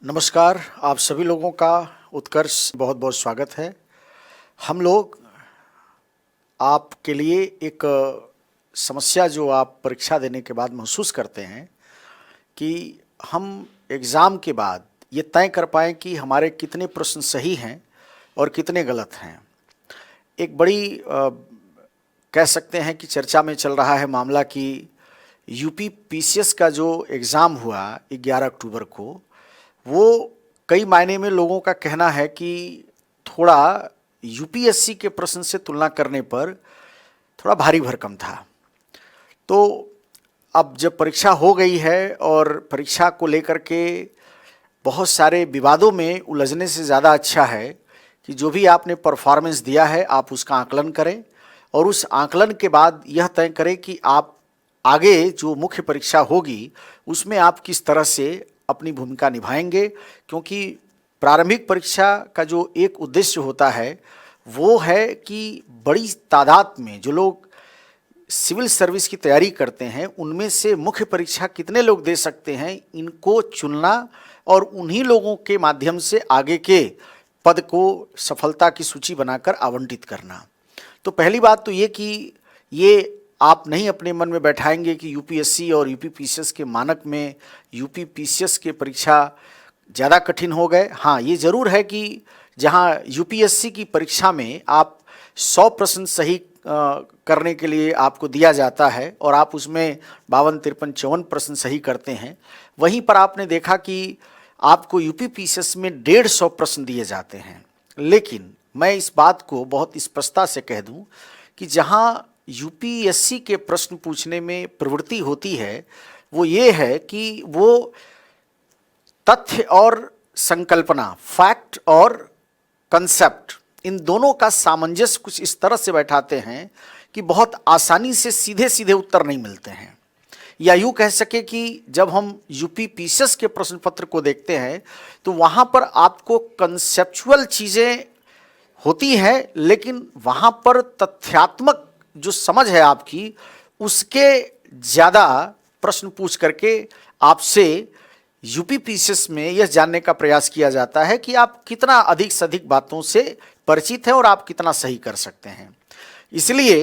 नमस्कार, आप सभी लोगों का उत्कर्ष बहुत बहुत स्वागत है। हम लोग आपके लिए एक समस्या जो आप परीक्षा देने के बाद महसूस करते हैं कि हम एग्ज़ाम के बाद ये तय कर पाएँ कि हमारे कितने प्रश्न सही हैं और कितने गलत हैं। एक बड़ी कह सकते हैं कि चर्चा में चल रहा है मामला कि यूपी पीसीएस का जो एग्ज़ाम हुआ 11 अक्टूबर को, वो कई मायने में लोगों का कहना है कि थोड़ा यूपीएससी के प्रश्न से तुलना करने पर थोड़ा भारी भरकम था। तो अब जब परीक्षा हो गई है और परीक्षा को लेकर के बहुत सारे विवादों में उलझने से ज़्यादा अच्छा है कि जो भी आपने परफॉर्मेंस दिया है आप उसका आकलन करें और उस आकलन के बाद यह तय करें कि आप आगे जो मुख्य परीक्षा होगी उसमें आप किस तरह से अपनी भूमिका निभाएंगे। क्योंकि प्रारंभिक परीक्षा का जो एक उद्देश्य होता है वो है कि बड़ी तादाद में जो लोग सिविल सर्विस की तैयारी करते हैं उनमें से मुख्य परीक्षा कितने लोग दे सकते हैं, इनको चुनना और उन्हीं लोगों के माध्यम से आगे के पद को सफलता की सूची बनाकर आवंटित करना। तो पहली बात तो ये कि ये आप नहीं अपने मन में बैठाएंगे कि यूपीएससी और यूपी पीसीएस के मानक में यूपी पीसीएस के परीक्षा ज़्यादा कठिन हो गए। हाँ, ये ज़रूर है कि जहाँ यूपीएससी की परीक्षा में आप 100 प्रश्न सही करने के लिए आपको दिया जाता है और आप उसमें 52, 53, 54 प्रश्न सही करते हैं, वहीं पर आपने देखा कि आपको यूपी पीसीएस में 150 प्रश्न दिए जाते हैं। लेकिन मैं इस बात को बहुत स्पष्टता से कह दूं कि जहाँ यूपीएससी के प्रश्न पूछने में प्रवृत्ति होती है वो ये है कि वो तथ्य और संकल्पना, फैक्ट और कंसेप्ट, इन दोनों का सामंजस्य कुछ इस तरह से बैठाते हैं कि बहुत आसानी से सीधे सीधे उत्तर नहीं मिलते हैं। या यूँ कह सके कि जब हम यूपी पीसीएस के प्रश्न पत्र को देखते हैं तो वहाँ पर आपको कंसेप्चुअल चीज़ें होती हैं, लेकिन वहाँ पर तथ्यात्मक जो समझ है आपकी उसके ज़्यादा प्रश्न पूछ करके आपसे यूपी पीसीएस में यह जानने का प्रयास किया जाता है कि आप कितना अधिक से अधिक बातों से परिचित हैं और आप कितना सही कर सकते हैं। इसलिए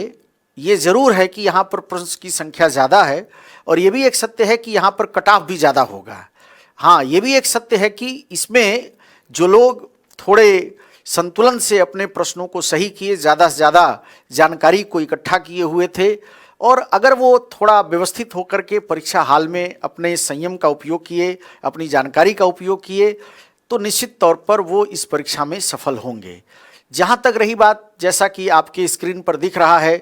ये ज़रूर है कि यहाँ पर प्रश्न की संख्या ज़्यादा है और ये भी एक सत्य है कि यहाँ पर कट ऑफ भी ज़्यादा होगा। हाँ, ये भी एक सत्य है कि इसमें जो लोग थोड़े संतुलन से अपने प्रश्नों को सही किए, ज़्यादा से ज़्यादा जानकारी को इकट्ठा किए हुए थे और अगर वो थोड़ा व्यवस्थित होकर के परीक्षा हाल में अपने संयम का उपयोग किए, अपनी जानकारी का उपयोग किए, तो निश्चित तौर पर वो इस परीक्षा में सफल होंगे। जहाँ तक रही बात, जैसा कि आपके स्क्रीन पर दिख रहा है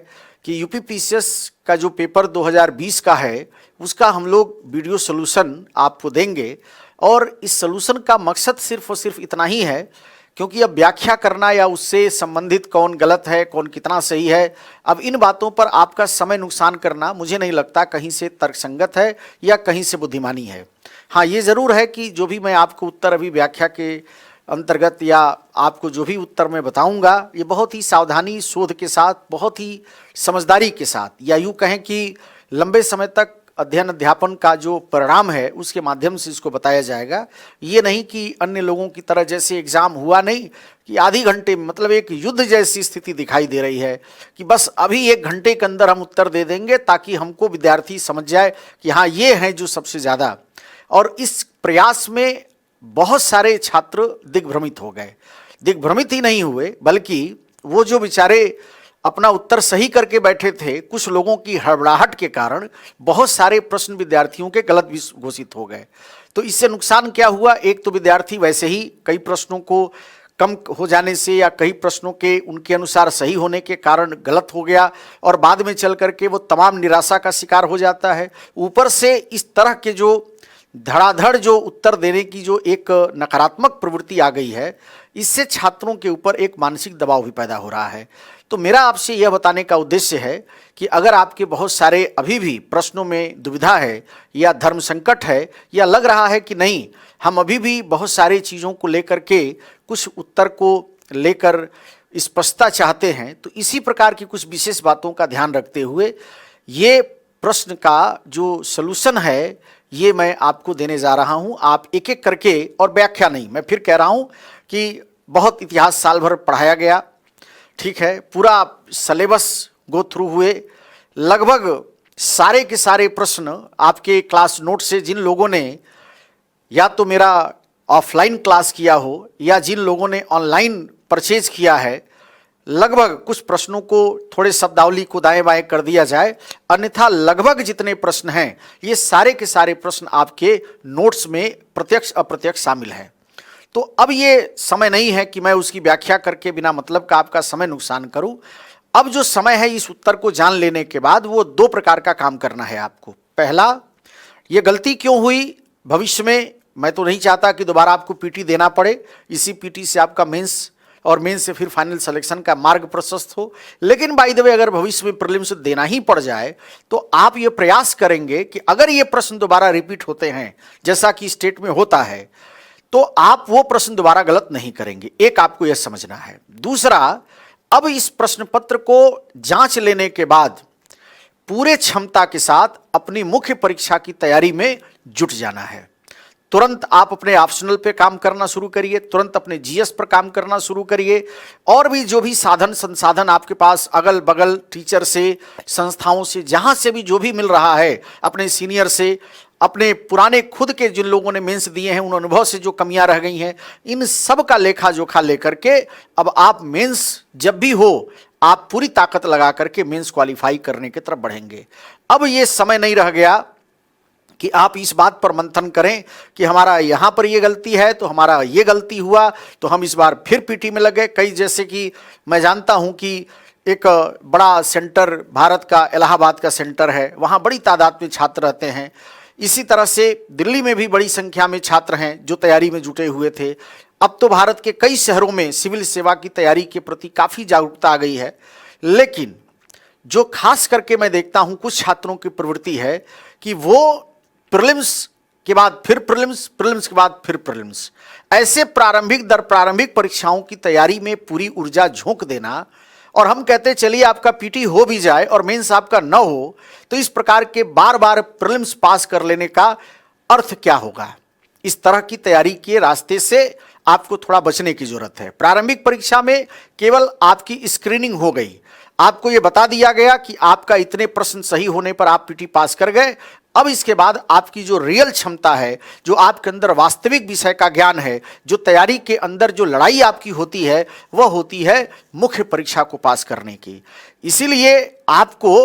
कि यूपी पीसीएस का जो पेपर 2020 का है उसका हम लोग वीडियो सोल्यूशन आपको देंगे और इस सोल्यूशन का मकसद सिर्फ और सिर्फ इतना ही है क्योंकि अब व्याख्या करना या उससे संबंधित कौन गलत है, कौन कितना सही है, अब इन बातों पर आपका समय नुकसान करना मुझे नहीं लगता कहीं से तर्कसंगत है या कहीं से बुद्धिमानी है। हाँ, ये ज़रूर है कि जो भी मैं आपको उत्तर अभी व्याख्या के अंतर्गत या आपको जो भी उत्तर मैं बताऊंगा ये बहुत ही सावधानी, शोध के साथ, बहुत ही समझदारी के साथ, या यूँ कहें कि लंबे समय तक अध्ययन अध्यापन का जो परिणाम है उसके माध्यम से इसको बताया जाएगा। ये नहीं कि अन्य लोगों की तरह जैसे एग्ज़ाम हुआ नहीं कि आधी घंटे में, मतलब एक युद्ध जैसी स्थिति दिखाई दे रही है कि बस अभी 1 घंटे के अंदर हम उत्तर दे देंगे ताकि हमको विद्यार्थी समझ जाए कि हाँ ये हैं जो सबसे ज़्यादा। और इस प्रयास में बहुत सारे छात्र दिग्भ्रमित हो गए। दिग्भ्रमित ही नहीं हुए बल्कि वो जो बेचारे अपना उत्तर सही करके बैठे थे, कुछ लोगों की हड़बड़ाहट के कारण बहुत सारे प्रश्न विद्यार्थियों के गलत भी घोषित हो गए। तो इससे नुकसान क्या हुआ? एक तो विद्यार्थी वैसे ही कई प्रश्नों को कम हो जाने से या कई प्रश्नों के उनके अनुसार सही होने के कारण गलत हो गया और बाद में चल करके वो तमाम निराशा का शिकार हो जाता है। ऊपर से इस तरह के जो धड़ाधड़ जो उत्तर देने की जो एक नकारात्मक प्रवृत्ति आ गई है, इससे छात्रों के ऊपर एक मानसिक दबाव भी पैदा हो रहा है। तो मेरा आपसे यह बताने का उद्देश्य है कि अगर आपके बहुत सारे अभी भी प्रश्नों में दुविधा है या धर्म संकट है या लग रहा है कि नहीं हम अभी भी बहुत सारी चीज़ों को लेकर के कुछ उत्तर को लेकर स्पष्टता चाहते हैं, तो इसी प्रकार की कुछ विशेष बातों का ध्यान रखते हुए ये प्रश्न का जो सलूशन है ये मैं आपको देने जा रहा हूं। आप एक एक करके, और व्याख्या नहीं, मैं फिर कह रहा हूं कि बहुत इतिहास साल भर पढ़ाया गया, ठीक है, पूरा सिलेबस गो थ्रू हुए, लगभग सारे के सारे प्रश्न आपके क्लास नोट से, जिन लोगों ने या तो मेरा ऑफलाइन क्लास किया हो या जिन लोगों ने ऑनलाइन परचेज किया है, लगभग कुछ प्रश्नों को थोड़े शब्दावली को दाएं बाएं कर दिया जाए, अन्यथा लगभग जितने प्रश्न हैं ये सारे के सारे प्रश्न आपके नोट्स में प्रत्यक्ष अप्रत्यक्ष शामिल हैं। तो अब ये समय नहीं है कि मैं उसकी व्याख्या करके बिना मतलब का आपका समय नुकसान करूं। अब जो समय है इस उत्तर को जान लेने के बाद वो दो प्रकार का काम करना है आपको। पहला, ये गलती क्यों हुई, भविष्य में मैं तो नहीं चाहता कि दोबारा आपको पीटी देना पड़े, इसी पीटी से आपका मेंस और मेंस से फिर फाइनल सिलेक्शन का मार्ग प्रशस्त हो। लेकिन बाय द वे अगर भविष्य में प्रीलिम्स देना ही पड़ जाए तो आप ये प्रयास करेंगे कि अगर ये प्रश्न दोबारा रिपीट होते हैं जैसा कि स्टेट में होता है, तो आप वो प्रश्न दोबारा गलत नहीं करेंगे। एक आपको यह समझना है। दूसरा, अब इस प्रश्न पत्र को जांच लेने के बाद पूरे क्षमता के साथ अपनी मुख्य परीक्षा की तैयारी में जुट जाना है। तुरंत आप अपने ऑप्शनल पे काम करना शुरू करिए, तुरंत अपने जीएस पर काम करना शुरू करिए, और भी जो भी साधन संसाधन आपके पास अगल बगल टीचर से, संस्थाओं से, जहां से भी जो भी मिल रहा है, अपने सीनियर से, अपने पुराने खुद के जिन लोगों ने मेंस दिए हैं उन अनुभव से जो कमियां रह गई हैं, इन सब का लेखा जोखा लेकर के अब आप मेंस जब भी हो आप पूरी ताकत लगा करके मेंस क्वालिफाई करने की तरफ बढ़ेंगे। अब ये समय नहीं रह गया कि आप इस बात पर मंथन करें कि हमारा यहाँ पर ये गलती है तो हमारा ये गलती हुआ तो हम इस बार फिर पीटी में लगे। कई, जैसे कि मैं जानता हूँ कि एक बड़ा सेंटर भारत का इलाहाबाद का सेंटर है, वहाँ बड़ी तादाद में छात्र रहते हैं। इसी तरह से दिल्ली में भी बड़ी संख्या में छात्र हैं जो तैयारी में जुटे हुए थे। अब तो भारत के कई शहरों में सिविल सेवा की तैयारी के प्रति काफ़ी जागरूकता आ गई है। लेकिन जो खास करके मैं देखता हूँ कुछ छात्रों की प्रवृत्ति है कि वो प्रीलिम्स के बाद फिर प्रीलिम्स, प्रीलिम्स के बाद फिर प्रीलिम्स, ऐसे प्रारंभिक दर प्रारंभिक परीक्षाओं की तैयारी में पूरी ऊर्जा झोंक देना। और हम कहते चलिए आपका पीटी हो भी जाए और मेंस आपका न हो, तो इस प्रकार के बार बार प्रीलिम्स पास कर लेने का अर्थ क्या होगा। इस तरह की तैयारी के रास्ते से आपको थोड़ा बचने की जरूरत है। प्रारंभिक परीक्षा में केवल आपकी स्क्रीनिंग हो गई, आपको यह बता दिया गया कि आपका इतने प्रश्न सही होने पर आप पीटी पास कर गए। अब इसके बाद आपकी जो रियल क्षमता है, जो आपके अंदर वास्तविक विषय का ज्ञान है, जो तैयारी के अंदर जो लड़ाई आपकी होती है, वह होती है मुख्य परीक्षा को पास करने की। इसीलिए आपको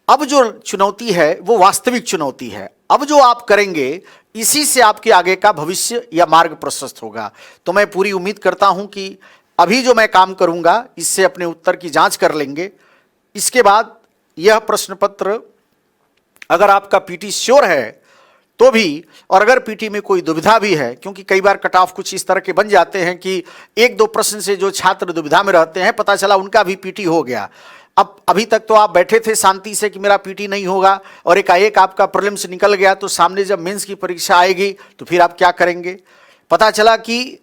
अब जो चुनौती है वो वास्तविक चुनौती है। अब जो आप करेंगे इसी से आपके आगे का भविष्य या मार्ग प्रशस्त होगा। तो मैं पूरी उम्मीद करता हूं कि अभी जो मैं काम करूंगा इससे अपने उत्तर की जांच कर लेंगे। इसके बाद यह प्रश्न पत्र अगर आपका पीटी श्योर है तो भी, और अगर पीटी में कोई दुविधा भी है, क्योंकि कई बार कट ऑफ कुछ इस तरह के बन जाते हैं कि एक दो प्रश्न से जो छात्र दुविधा में रहते हैं, पता चला उनका भी पीटी हो गया। अब अभी तक तो आप बैठे थे शांति से कि मेरा पीटी नहीं होगा, और एकाएक आपका प्रीलिम्स निकल गया, तो सामने जब मेंस की परीक्षा आएगी तो फिर आप क्या करेंगे। पता चला कि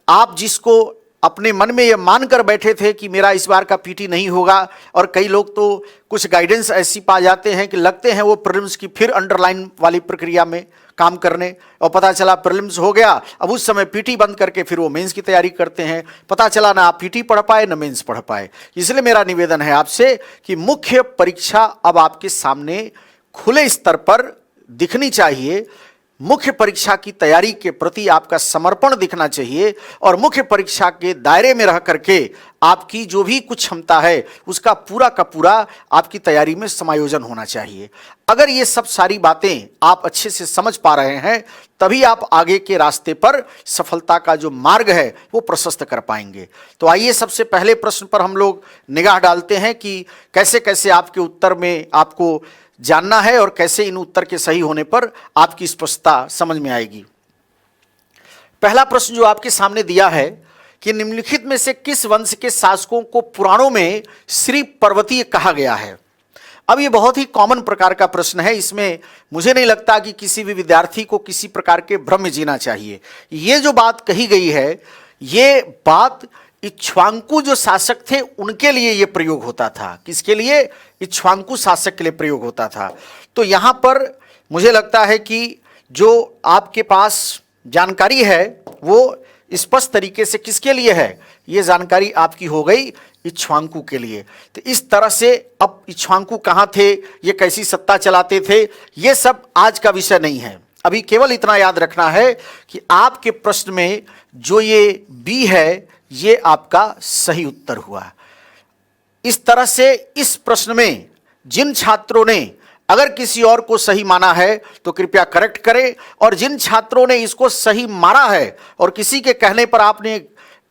आप जिसको अपने मन में ये मानकर बैठे थे कि मेरा इस बार का पीटी नहीं होगा, और कई लोग तो कुछ गाइडेंस ऐसी पा जाते हैं कि लगते हैं वो प्रीलिम्स की फिर अंडरलाइन वाली प्रक्रिया में काम करने, और पता चला प्रीलिम्स हो गया, अब उस समय पीटी बंद करके फिर वो मेंस की तैयारी करते हैं। पता चला ना आप पीटी पढ़ पाए ना मेंस पढ़ पाए। इसलिए मेरा निवेदन है आपसे कि मुख्य परीक्षा अब आपके सामने खुले स्तर पर दिखनी चाहिए। मुख्य परीक्षा की तैयारी के प्रति आपका समर्पण दिखना चाहिए, और मुख्य परीक्षा के दायरे में रह करके आपकी जो भी कुछ क्षमता है उसका पूरा का पूरा आपकी तैयारी में समायोजन होना चाहिए। अगर ये सब सारी बातें आप अच्छे से समझ पा रहे हैं तभी आप आगे के रास्ते पर सफलता का जो मार्ग है वो प्रशस्त कर पाएंगे। तो आइए सबसे पहले प्रश्न पर हम लोग निगाह डालते हैं कि कैसे कैसे आपके उत्तर में आपको जानना है और कैसे इन उत्तर के सही होने पर आपकी स्पष्टता समझ में आएगी। पहला प्रश्न जो आपके सामने दिया है कि निम्नलिखित में से किस वंश के शासकों को पुराणों में श्री पर्वतीय कहा गया है। अब ये बहुत ही कॉमन प्रकार का प्रश्न है, इसमें मुझे नहीं लगता कि किसी भी विद्यार्थी को किसी प्रकार के भ्रम में जीना चाहिए। ये जो बात कही गई है, ये बात इक्ष्वाकु जो शासक थे उनके लिए यह प्रयोग होता था। किसके लिए? इक्ष्वाकु शासक के लिए प्रयोग होता था। तो यहां पर मुझे लगता है कि जो आपके पास जानकारी है वो स्पष्ट तरीके से किसके लिए है, ये जानकारी आपकी हो गई इक्ष्वाकु के लिए। तो इस तरह से अब इक्ष्वाकु कहाँ थे, ये कैसी सत्ता चलाते थे, ये सब आज का विषय नहीं है। अभी केवल इतना याद रखना है कि आपके प्रश्न में जो ये बी है ये आपका सही उत्तर हुआ। इस तरह से इस प्रश्न में जिन छात्रों ने अगर किसी और को सही माना है तो कृपया करेक्ट करें, और जिन छात्रों ने इसको सही माना है और किसी के कहने पर आपने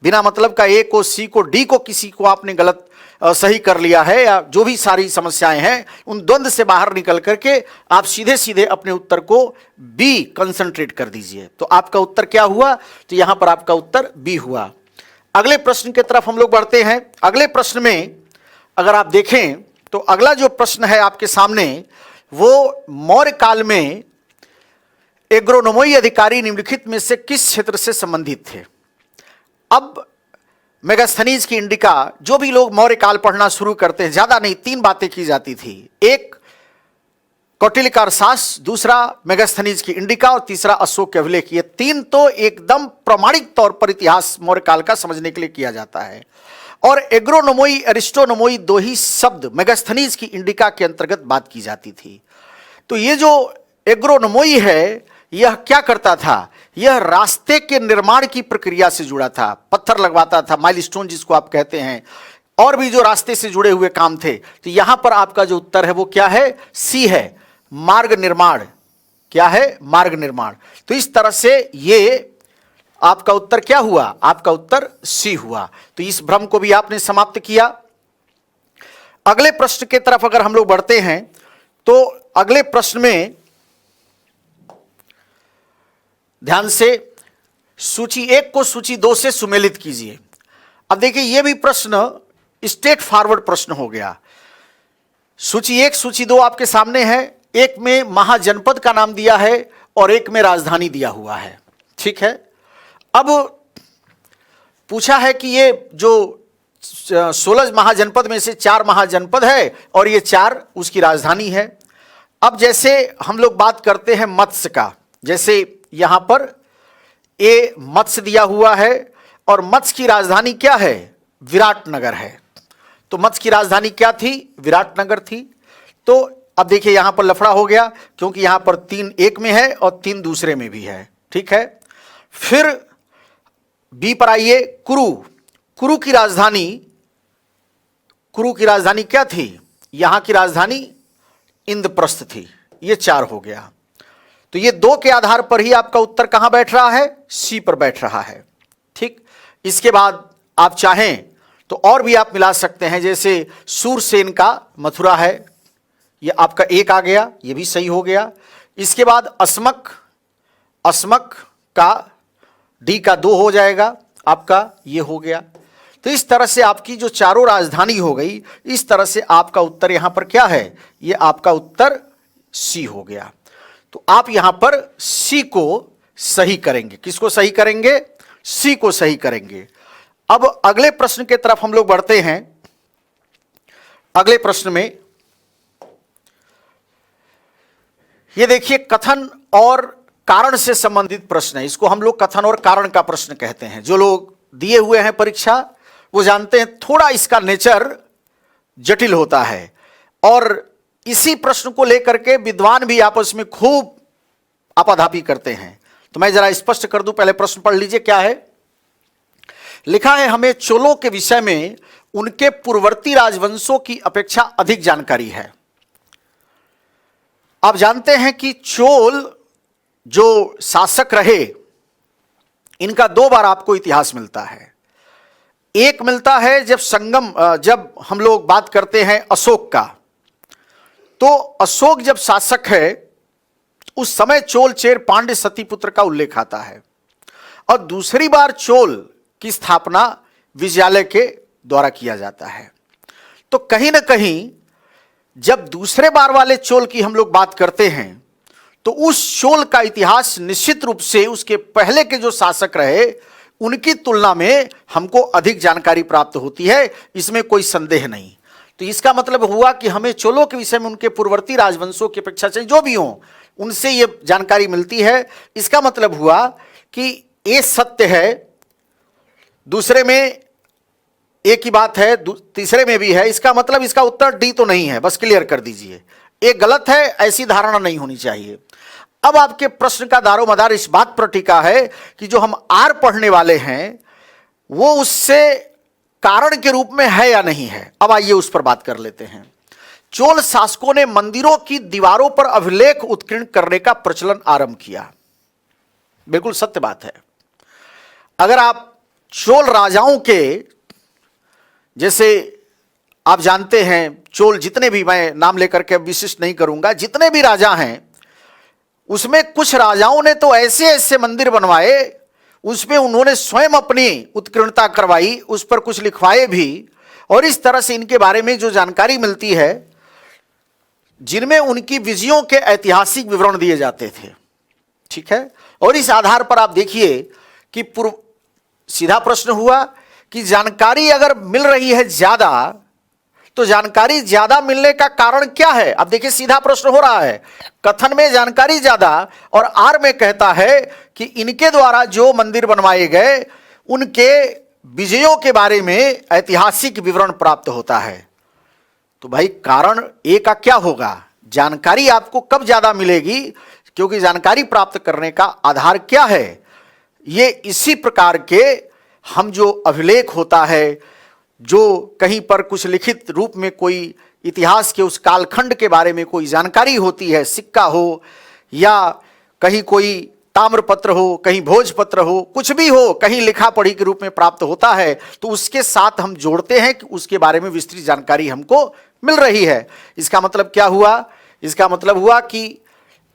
बिना मतलब का ए को, सी को, डी को किसी को आपने गलत सही कर लिया है, या जो भी सारी समस्याएं हैं उन द्वंद्व से बाहर निकल करके आप सीधे सीधे अपने उत्तर को बी कंसंट्रेट कर दीजिए। तो आपका उत्तर क्या हुआ, तो यहां पर आपका उत्तर बी हुआ। अगले प्रश्न की तरफ हम लोग बढ़ते हैं। अगले प्रश्न में अगर आप देखें तो अगला जो प्रश्न है आपके सामने वो मौर्य काल में एग्रोनोमोई अधिकारी निम्नलिखित में से किस क्षेत्र से संबंधित थे। अब मेगास्थनीज की इंडिका, जो भी लोग मौर्य काल पढ़ना शुरू करते हैं, ज्यादा नहीं 3 बातें की जाती थी, एक कौटिल्य का अर्थशास्त्र, दूसरा मेगास्थनीज की इंडिका और तीसरा अशोक के अभिलेख। ये 3 तो एकदम प्रमाणिक तौर पर इतिहास मौर्य काल का समझने के लिए किया जाता है। और एग्रोनोमोई, एरिस्टोनोमोई 2 ही शब्द मेगास्थनीज की इंडिका के अंतर्गत बात की जाती थी। तो ये जो एग्रोनोमोई है यह क्या करता था, यह रास्ते के निर्माण की प्रक्रिया से जुड़ा था, पत्थर लगवाता था, माइलस्टोन जिसको आप कहते हैं, और भी जो रास्ते से जुड़े हुए काम थे। तो यहां पर आपका जो उत्तर है वो क्या है, सी है, मार्ग निर्माण। क्या है, मार्ग निर्माण। तो इस तरह से ये आपका उत्तर क्या हुआ, आपका उत्तर सी हुआ। तो इस भ्रम को भी आपने समाप्त किया। अगले प्रश्न की तरफ अगर हम लोग बढ़ते हैं तो अगले प्रश्न में ध्यान से सूची 1 को सूची 2 से सुमेलित कीजिए। अब देखिए यह भी प्रश्न स्ट्रेट फॉरवर्ड प्रश्न हो गया। सूची 1 सूची 2 आपके सामने है। एक में महाजनपद का नाम दिया है और एक में राजधानी दिया हुआ है, ठीक है। अब पूछा है कि ये जो 16 महाजनपद में से 4 महाजनपद है और ये 4 उसकी राजधानी है। अब जैसे हम लोग बात करते हैं मत्स्य का, जैसे यहां पर ए मत्स्य दिया हुआ है और मत्स्य की राजधानी क्या है, विराटनगर है। तो मत्स्य की राजधानी क्या थी, विराटनगर थी। तो अब देखिए यहां पर लफड़ा हो गया क्योंकि यहां पर 3 एक में है और 3 दूसरे में भी है, ठीक है। फिर बी पर आइए, कुरु। कुरु की राजधानी क्या थी, यहां की राजधानी इंद्रप्रस्थ थी। ये 4 हो गया। तो ये 2 के आधार पर ही आपका उत्तर कहां बैठ रहा है, सी पर बैठ रहा है, ठीक। इसके बाद आप चाहें तो और भी आप मिला सकते हैं, जैसे सूरसेन का मथुरा है, ये आपका 1 आ गया, ये भी सही हो गया। इसके बाद अस्मक का डी का 2 हो जाएगा, आपका ये हो गया। तो इस तरह से आपकी जो चारों राजधानी हो गई, इस तरह से आपका उत्तर यहां पर क्या है, ये आपका उत्तर सी हो गया। तो आप यहां पर सी को सही करेंगे। किसको सही करेंगे, सी को सही करेंगे। अब अगले प्रश्न की तरफ हम लोग बढ़ते हैं। अगले प्रश्न में ये देखिए कथन और कारण से संबंधित प्रश्न है। इसको हम लोग कथन और कारण का प्रश्न कहते हैं। जो लोग दिए हुए हैं परीक्षा वो जानते हैं थोड़ा इसका नेचर जटिल होता है, और इसी प्रश्न को लेकर के विद्वान भी आपस में खूब आपाधापी करते हैं। तो मैं जरा स्पष्ट कर दूं, पहले प्रश्न पढ़ लीजिए क्या है। लिखा है, हमें चोलों के विषय में उनके पूर्ववर्ती राजवंशों की अपेक्षा अधिक जानकारी है। आप जानते हैं कि चोल जो शासक रहे, इनका 2 बार आपको इतिहास मिलता है। एक मिलता है जब हम लोग बात करते हैं अशोक का, तो अशोक जब शासक है उस समय चोल चेर पांड्य सतीपुत्र का उल्लेख आता है। और दूसरी बार चोल की स्थापना विजयालय के द्वारा किया जाता है। तो कहीं ना कहीं जब दूसरे बार वाले चोल की हम लोग बात करते हैं तो उस चोल का इतिहास निश्चित रूप से उसके पहले के जो शासक रहे उनकी तुलना में हमको अधिक जानकारी प्राप्त होती है, इसमें कोई संदेह नहीं। तो इसका मतलब हुआ कि हमें चोलों के विषय में उनके पूर्ववर्ती राजवंशों की अपेक्षा, चाहे जो भी हो, उनसे ये जानकारी मिलती है। इसका मतलब हुआ कि ये सत्य है, दूसरे में एक ही बात है, तीसरे में भी है। इसका मतलब इसका उत्तर डी तो नहीं है, बस क्लियर कर दीजिए। ये गलत है, ऐसी धारणा नहीं होनी चाहिए। अब आपके प्रश्न का दारोमदार इस बात पर टिका है कि जो हम आर पढ़ने वाले हैं वो उससे कारण के रूप में है या नहीं है। अब आइए उस पर बात कर लेते हैं। चोल शासकों ने मंदिरों की दीवारों पर अभिलेख उत्कीर्ण करने का प्रचलन आरंभ किया। बिल्कुल सत्य बात है। अगर आप चोल राजाओं के, जैसे आप जानते हैं चोल जितने भी, मैं नाम लेकर के विशिष्ट नहीं करूंगा, जितने भी राजा हैं उसमें कुछ राजाओं ने तो ऐसे ऐसे मंदिर बनवाए, उसमें उन्होंने स्वयं अपनी उत्कीर्णता करवाई, उस पर कुछ लिखवाए भी, और इस तरह से इनके बारे में जो जानकारी मिलती है जिनमें उनकी विजयों के ऐतिहासिक विवरण दिए जाते थे। ठीक है, और इस आधार पर आप देखिए कि सीधा प्रश्न हुआ कि जानकारी अगर मिल रही है ज्यादा तो जानकारी ज्यादा मिलने का कारण क्या है। अब देखिए सीधा प्रश्न हो रहा है, कथन में जानकारी ज्यादा और आर में कहता है कि इनके द्वारा जो मंदिर बनवाए गए उनके विजयों के बारे में ऐतिहासिक विवरण प्राप्त होता है। तो भाई कारण ए का क्या होगा? जानकारी आपको कब ज्यादा मिलेगी, क्योंकि जानकारी प्राप्त करने का आधार क्या है? ये इसी प्रकार के हम जो अभिलेख होता है, जो कहीं पर कुछ लिखित रूप में कोई इतिहास के उस कालखंड के बारे में कोई जानकारी होती है, सिक्का हो या कहीं कोई ताम्रपत्र हो, कहीं भोजपत्र हो, कुछ भी हो, कहीं लिखा पढ़ी के रूप में प्राप्त होता है, तो उसके साथ हम जोड़ते हैं कि उसके बारे में विस्तृत जानकारी हमको मिल रही है। इसका मतलब क्या हुआ? इसका मतलब हुआ कि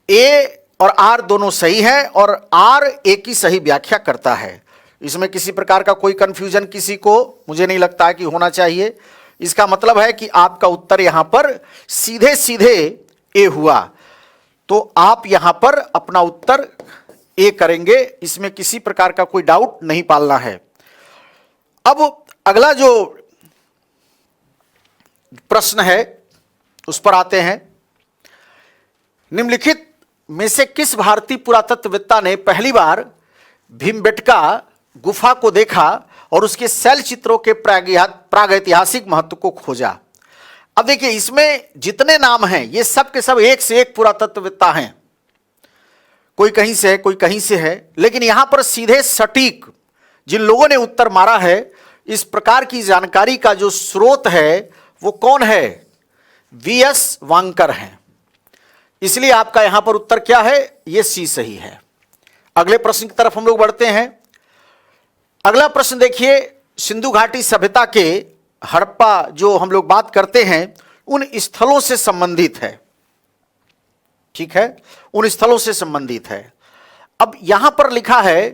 ए और आर दोनों सही है और आर ए की सही व्याख्या करता है। इसमें किसी प्रकार का कोई कंफ्यूजन किसी को मुझे नहीं लगता है कि होना चाहिए। इसका मतलब है कि आपका उत्तर यहां पर सीधे सीधे ए हुआ, तो आप यहां पर अपना उत्तर ए करेंगे, इसमें किसी प्रकार का कोई डाउट नहीं पालना है। अब अगला जो प्रश्न है उस पर आते हैं। निम्नलिखित में से किस भारतीय पुरातत्ववेत्ता ने पहली बार भीमबेटका गुफा को देखा और उसके शैल चित्रों के प्रागैतिहासिक महत्व को खोजा? अब देखिए इसमें जितने नाम हैं ये सब के सब एक से एक पुरातत्ववेत्ता हैं, कोई कहीं से है कोई कहीं से है, लेकिन यहां पर सीधे सटीक जिन लोगों ने उत्तर मारा है, इस प्रकार की जानकारी का जो स्रोत है वो कौन है? वीएस वांकर हैं। इसलिए आपका यहां पर उत्तर क्या है? ये सी सही है। अगले प्रश्न की तरफ हम लोग बढ़ते हैं। अगला प्रश्न देखिए, सिंधु घाटी सभ्यता के हड़प्पा जो हम लोग बात करते हैं उन स्थलों से संबंधित है। ठीक है, उन स्थलों से संबंधित है। अब यहां पर लिखा है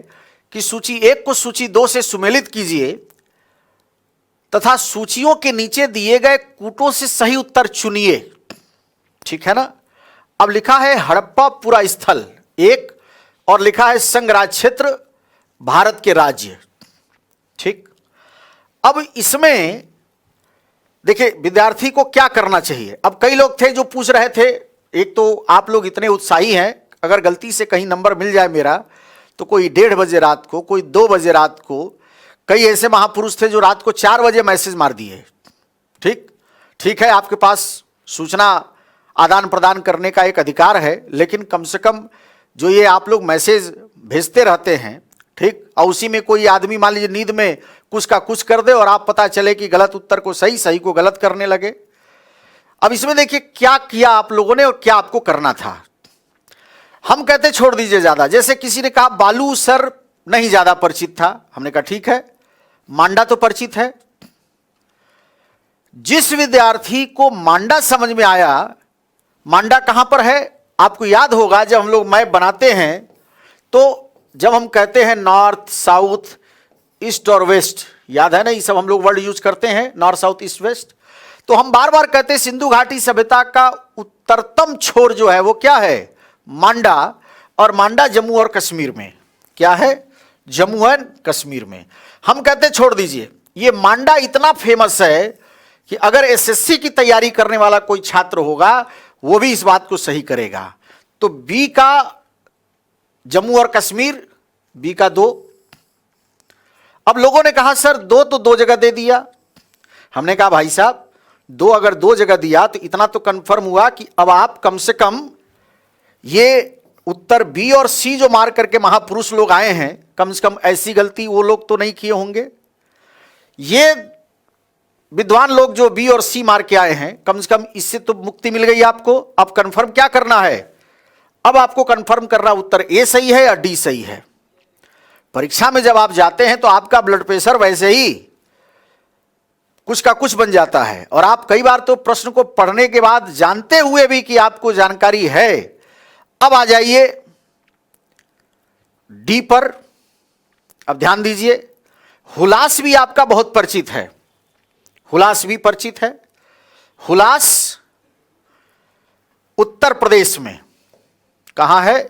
कि सूची 1 को सूची 2 से सुमेलित कीजिए तथा सूचियों के नीचे दिए गए कूटों से सही उत्तर चुनिए। ठीक है ना। अब लिखा है हड़प्पा पूरा स्थल 1 और लिखा है संघ राज क्षेत्र भारत के राज्य। ठीक, अब इसमें देखिए विद्यार्थी को क्या करना चाहिए। अब कई लोग थे जो पूछ रहे थे, एक तो आप लोग इतने उत्साही हैं, अगर गलती से कहीं नंबर मिल जाए मेरा तो कोई 1:30 बजे रात को, कोई 2 बजे रात को, कई ऐसे महापुरुष थे जो रात को 4 बजे मैसेज मार दिए। ठीक है, आपके पास सूचना आदान प्रदान करने का एक अधिकार है, लेकिन कम से कम जो ये आप लोग मैसेज भेजते रहते हैं, ठीक, और उसी में कोई आदमी मान लीजिए नींद में कुछ का कुछ कर दे और आप पता चले कि गलत उत्तर को सही, सही को गलत करने लगे। अब इसमें देखिए क्या किया आप लोगों ने और क्या आपको करना था। हम कहते छोड़ दीजिए ज्यादा, जैसे किसी ने कहा बालू सर नहीं ज्यादा परिचित था, हमने कहा ठीक है, मांडा तो परिचित है। जिस विद्यार्थी को मांडा समझ में आया, मांडा कहां पर है आपको याद होगा, जब हम लोग मैप बनाते हैं तो जब हम कहते हैं नॉर्थ साउथ ईस्ट और वेस्ट, याद है ना, ये सब हम लोग वर्ड यूज करते हैं, नॉर्थ साउथ ईस्ट वेस्ट, तो हम बार बार कहते हैं सिंधु घाटी सभ्यता का उत्तरतम छोर जो है वो क्या है? मांडा, और मांडा जम्मू और कश्मीर में, क्या है? जम्मू एंड कश्मीर में। हम कहते छोड़ दीजिए, ये मांडा इतना फेमस है कि अगर एसएससी की तैयारी करने वाला कोई छात्र होगा वो भी इस बात को सही करेगा। तो बी का जम्मू और कश्मीर, बी का 2। अब लोगों ने कहा सर 2 तो 2 जगह दे दिया। हमने कहा भाई साहब 2 अगर 2 जगह दिया तो इतना तो कंफर्म हुआ कि अब आप कम से कम ये उत्तर बी और सी जो मार करके महापुरुष लोग आए हैं, कम से कम ऐसी गलती वो लोग तो नहीं किए होंगे। ये विद्वान लोग जो बी और सी मार के आए हैं, कम से कम इससे तो मुक्ति मिल गई आपको। अब कंफर्म क्या करना है? अब आपको कंफर्म करना उत्तर ए सही है या डी सही है। परीक्षा में जब आप जाते हैं तो आपका ब्लड प्रेशर वैसे ही कुछ का कुछ बन जाता है, और आप कई बार तो प्रश्न को पढ़ने के बाद जानते हुए भी कि आपको जानकारी है। अब आ जाइए डी पर। अब ध्यान दीजिए, हुलास भी आपका बहुत परिचित है, हुलास भी परिचित है। हुलास उत्तर प्रदेश में, कहां है?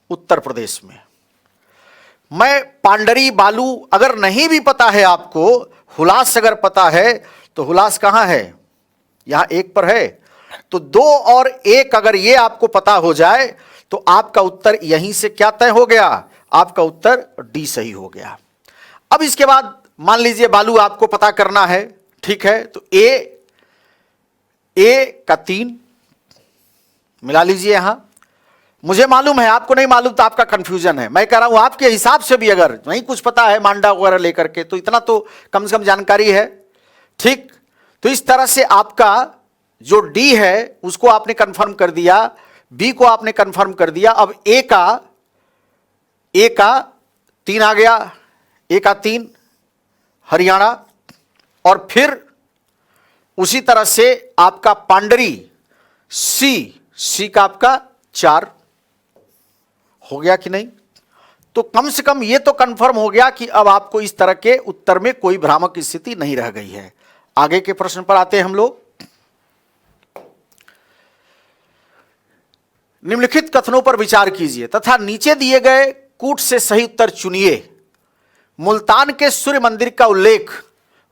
उत्तर प्रदेश में। मैं पांडरी बालू अगर नहीं भी पता है आपको, हुलास अगर पता है तो हुलास कहां है? यहां 1 पर है। तो 2 और 1 अगर ये आपको पता हो जाए तो आपका उत्तर यहीं से क्या तय हो गया? आपका उत्तर डी सही हो गया। अब इसके बाद मान लीजिए बालू आपको पता करना है, ठीक है, तो ए का 3 मिला लीजिए। यहां मुझे मालूम है, आपको नहीं मालूम तो आपका कंफ्यूजन है। मैं कह रहा हूं आपके हिसाब से भी अगर नहीं कुछ पता है मांडा वगैरह लेकर के, तो इतना तो कम से कम जानकारी है, ठीक। तो इस तरह से आपका जो डी है उसको आपने कंफर्म कर दिया, बी को आपने कंफर्म कर दिया। अब ए का 3 आ गया, ए का 3 हरियाणा, और फिर उसी तरह से आपका पांडरी सी का आपका 4 हो गया कि नहीं? तो कम से कम ये तो कंफर्म हो गया कि अब आपको इस तरह के उत्तर में कोई भ्रामक स्थिति नहीं रह गई है। आगे के प्रश्न पर आते हैं हम लोग। निम्नलिखित कथनों पर विचार कीजिए तथा नीचे दिए गए कूट से सही उत्तर चुनिए। मुल्तान के सूर्य मंदिर का उल्लेख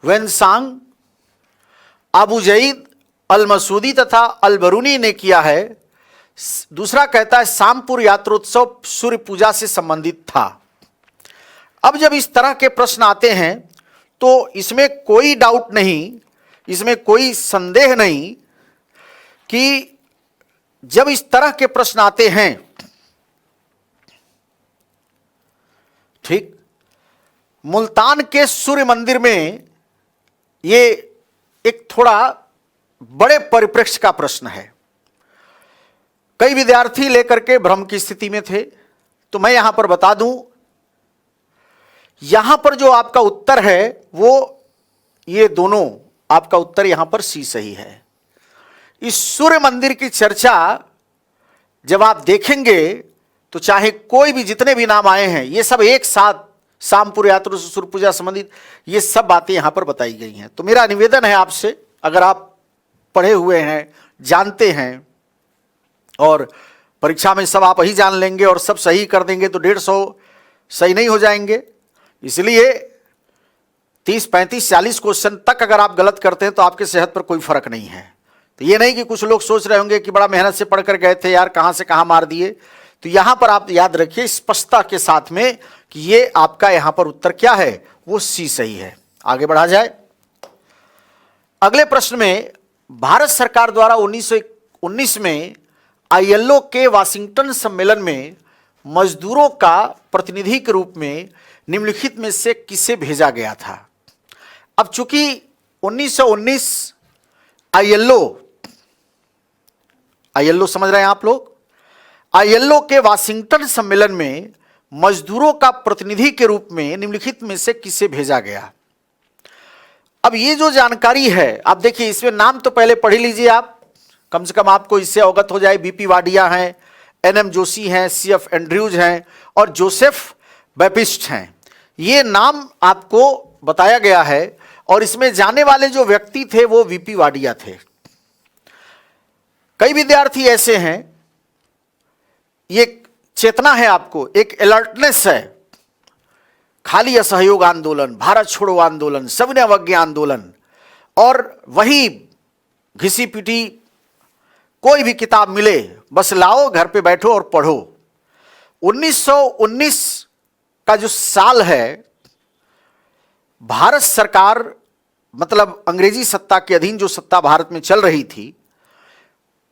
वेंसांग, अबू जईद, अल मसूदी तथा अल बरूनी ने किया है। दूसरा कहता है शामपुर यात्रोत्सव सूर्य पूजा से संबंधित था। अब जब इस तरह के प्रश्न आते हैं तो इसमें कोई डाउट नहीं, इसमें कोई संदेह नहीं कि जब इस तरह के प्रश्न आते हैं, ठीक, मुल्तान के सूर्य मंदिर में ये एक थोड़ा बड़े परिप्रेक्ष्य का प्रश्न है। कई विद्यार्थी लेकर के भ्रम की स्थिति में थे, तो मैं यहां पर बता दूं, यहां पर जो आपका उत्तर है वो ये दोनों, आपका उत्तर यहां पर सी सही है। इस सूर्य मंदिर की चर्चा जब आप देखेंगे तो चाहे कोई भी, जितने भी नाम आए हैं ये सब एक साथ, शामपुर यात्रा से सूर्य पूजा संबंधित ये सब बातें यहां पर बताई गई हैं। तो मेरा निवेदन है आपसे, अगर आप पढ़े हुए हैं, जानते हैं, और परीक्षा में सब आप ही जान लेंगे और सब सही कर देंगे तो 150 सही नहीं हो जाएंगे। इसलिए 30, 35, 40 क्वेश्चन तक अगर आप गलत करते हैं तो आपके सेहत पर कोई फर्क नहीं है। तो ये नहीं कि कुछ लोग सोच रहे होंगे कि बड़ा मेहनत से पढ़कर गए थे यार, कहां से कहां मार दिए। तो यहां पर आप याद रखिए स्पष्टता के साथ में कि ये आपका यहां पर उत्तर क्या है, वो सी सही है। आगे बढ़ा जाए। अगले प्रश्न में, भारत सरकार द्वारा 1919 में आईएलओ के वाशिंगटन सम्मेलन में मजदूरों का प्रतिनिधि के रूप में निम्नलिखित में से किसे भेजा गया था? अब चूंकि 1919 आईएलओ समझ रहे हैं आप लोग, आईएलओ के वाशिंगटन सम्मेलन में मजदूरों का प्रतिनिधि के रूप में निम्नलिखित में से किसे भेजा गया? अब ये जो जानकारी है आप देखिए, इसमें नाम तो पहले पढ़ लीजिए आप, कम से कम आपको इससे अवगत हो जाए। बीपी वाडिया हैं, एनएम जोशी हैं, सीएफ एंड्रयूज हैं और जोसेफ बैपिस्ट हैं। ये नाम आपको बताया गया है, और इसमें जाने वाले जो व्यक्ति थे वो वीपी वाडिया थे। कई विद्यार्थी ऐसे हैं, ये चेतना है आपको, एक अलर्टनेस है, खाली असहयोग आंदोलन, भारत छोड़ो आंदोलन, सविनय अवज्ञा आंदोलन, और वही घिसी पिटी कोई भी किताब मिले, बस लाओ घर पे बैठो और पढ़ो। 1919 का जो साल है, भारत सरकार मतलब अंग्रेजी सत्ता के अधीन जो सत्ता भारत में चल रही थी,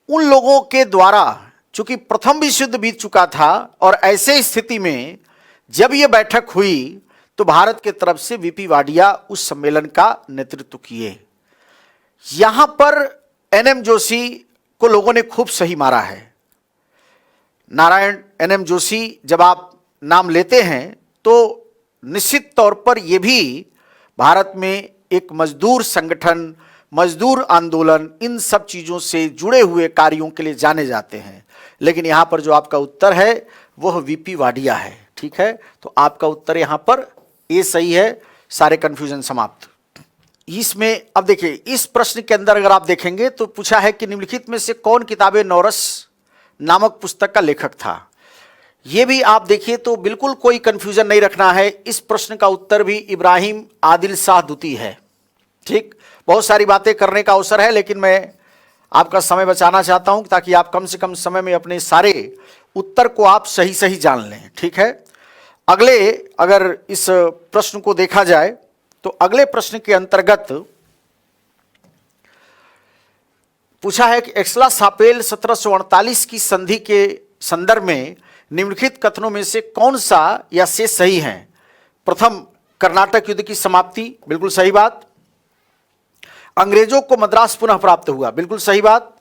उन लोगों के द्वारा, चूंकि प्रथम विश्व युद्ध बीत चुका था और ऐसे स्थिति में जब यह बैठक हुई तो भारत के तरफ से वीपी वाडिया उस सम्मेलन का नेतृत्व किए। यहां पर एनएम जोशी को लोगों ने खूब सही मारा है। नारायण एनएम जोशी जब आप नाम लेते हैं तो निश्चित तौर पर यह भी भारत में एक मजदूर संगठन, मजदूर आंदोलन, इन सब चीज़ों से जुड़े हुए कार्यों के लिए जाने जाते हैं। लेकिन यहाँ पर जो आपका उत्तर है वह वीपी वाडिया है। ठीक है, तो आपका उत्तर यहाँ पर ए सही है। सारे कंफ्यूजन समाप्त। इसमें अब देखिए, इस प्रश्न के अंदर अगर आप देखेंगे तो पूछा है कि निम्नलिखित में से कौन किताबे नौरस नामक पुस्तक का लेखक था। ये भी आप देखिए तो बिल्कुल कोई कंफ्यूजन नहीं रखना है। इस प्रश्न का उत्तर भी इब्राहिम आदिल शाह दुती है। ठीक, बहुत सारी बातें करने का अवसर है, लेकिन मैं आपका समय बचाना चाहता हूं ताकि आप कम से कम समय में अपने सारे उत्तर को आप सही सही जान लें। ठीक है, अगले अगर इस प्रश्न को देखा जाए तो अगले प्रश्न के अंतर्गत पूछा है कि एक्सला सापेल 1748 की संधि के संदर्भ में निम्नलिखित कथनों में से कौन सा या से सही है। प्रथम, कर्नाटक युद्ध की समाप्ति, बिल्कुल सही बात। अंग्रेजों को मद्रास पुनः प्राप्त हुआ, बिल्कुल सही बात।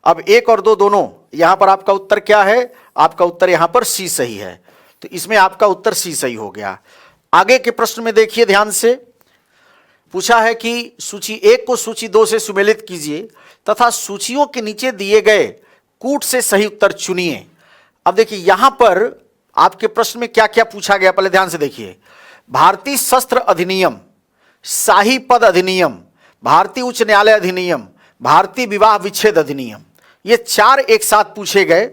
अब 1 और 2 दोनों, यहां पर आपका उत्तर क्या है? आपका उत्तर यहां पर सी सही है। तो इसमें आपका उत्तर सी सही हो गया। आगे के प्रश्न में देखिए ध्यान से, पूछा है कि सूची 1 को सूची 2 से सुमेलित कीजिए तथा सूचियों के नीचे दिए गए कूट से सही उत्तर चुनिए। अब देखिए यहां पर आपके प्रश्न में क्या क्या पूछा गया, पहले ध्यान से देखिए। भारतीय शस्त्र अधिनियम, शाही पद अधिनियम, भारतीय उच्च न्यायालय अधिनियम, भारतीय विवाह विच्छेद अधिनियम, ये 4 एक साथ पूछे गए।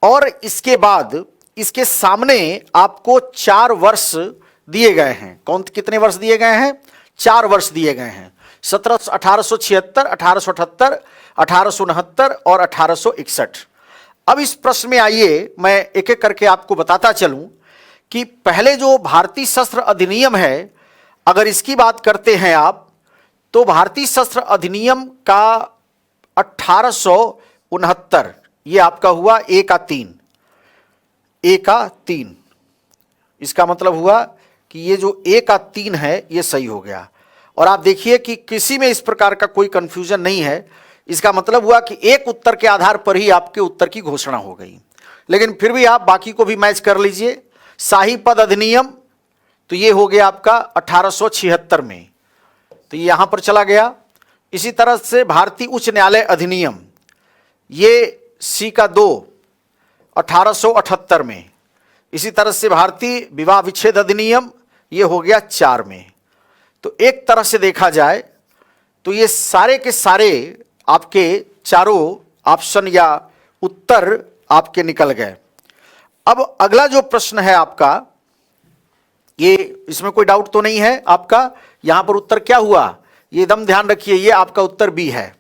और इसके बाद इसके सामने आपको 4 वर्ष दिए गए हैं। कौन कितने वर्ष दिए गए हैं? 4 वर्ष दिए गए हैं। 1876, 1878, 1869 और 1861। अब इस प्रश्न में आइए मैं एक एक करके आपको बताता चलूं कि पहले जो भारतीय शस्त्र अधिनियम है, अगर इसकी बात करते हैं आप, तो भारतीय शस्त्र अधिनियम का 1869 ये आपका हुआ ए का 3। इसका मतलब हुआ कि ये जो ए का 3 है ये सही हो गया। और आप देखिए कि किसी में इस प्रकार का कोई कंफ्यूजन नहीं है। इसका मतलब हुआ कि एक उत्तर के आधार पर ही आपके उत्तर की घोषणा हो गई। लेकिन फिर भी आप बाकी को भी मैच कर लीजिए। शाही पद अधिनियम तो ये हो गया आपका 1876 में, तो ये यहां पर चला गया। इसी तरह से भारतीय उच्च न्यायालय अधिनियम, ये सी का 2, 1878 में। इसी तरह से भारतीय विवाह विच्छेद अधिनियम, ये हो गया 4 में। तो एक तरह से देखा जाए तो ये सारे के सारे आपके चारों ऑप्शन या उत्तर आपके निकल गए। अब अगला जो प्रश्न है आपका, ये इसमें कोई डाउट तो नहीं है आपका? यहां पर उत्तर क्या हुआ, ये एकदम ध्यान रखिए, ये आपका उत्तर बी है।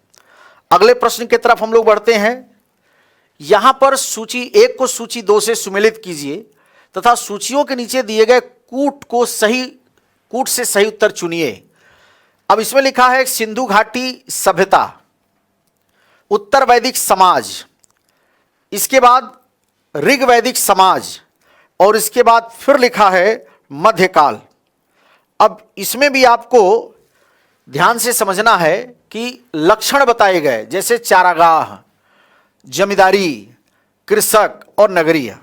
अगले प्रश्न की तरफ हम लोग बढ़ते हैं। यहां पर सूची 1 को सूची 2 से सुमेलित कीजिए तथा सूचियों के नीचे दिए गए कूट से सही उत्तर चुनिए। अब इसमें लिखा है सिंधु घाटी सभ्यता, उत्तर वैदिक समाज, इसके बाद ऋग वैदिक समाज, और इसके बाद फिर लिखा है मध्यकाल। अब इसमें भी आपको ध्यान से समझना है कि लक्षण बताए गए, जैसे चारागाह, जमींदारी, कृषक और नगरीय,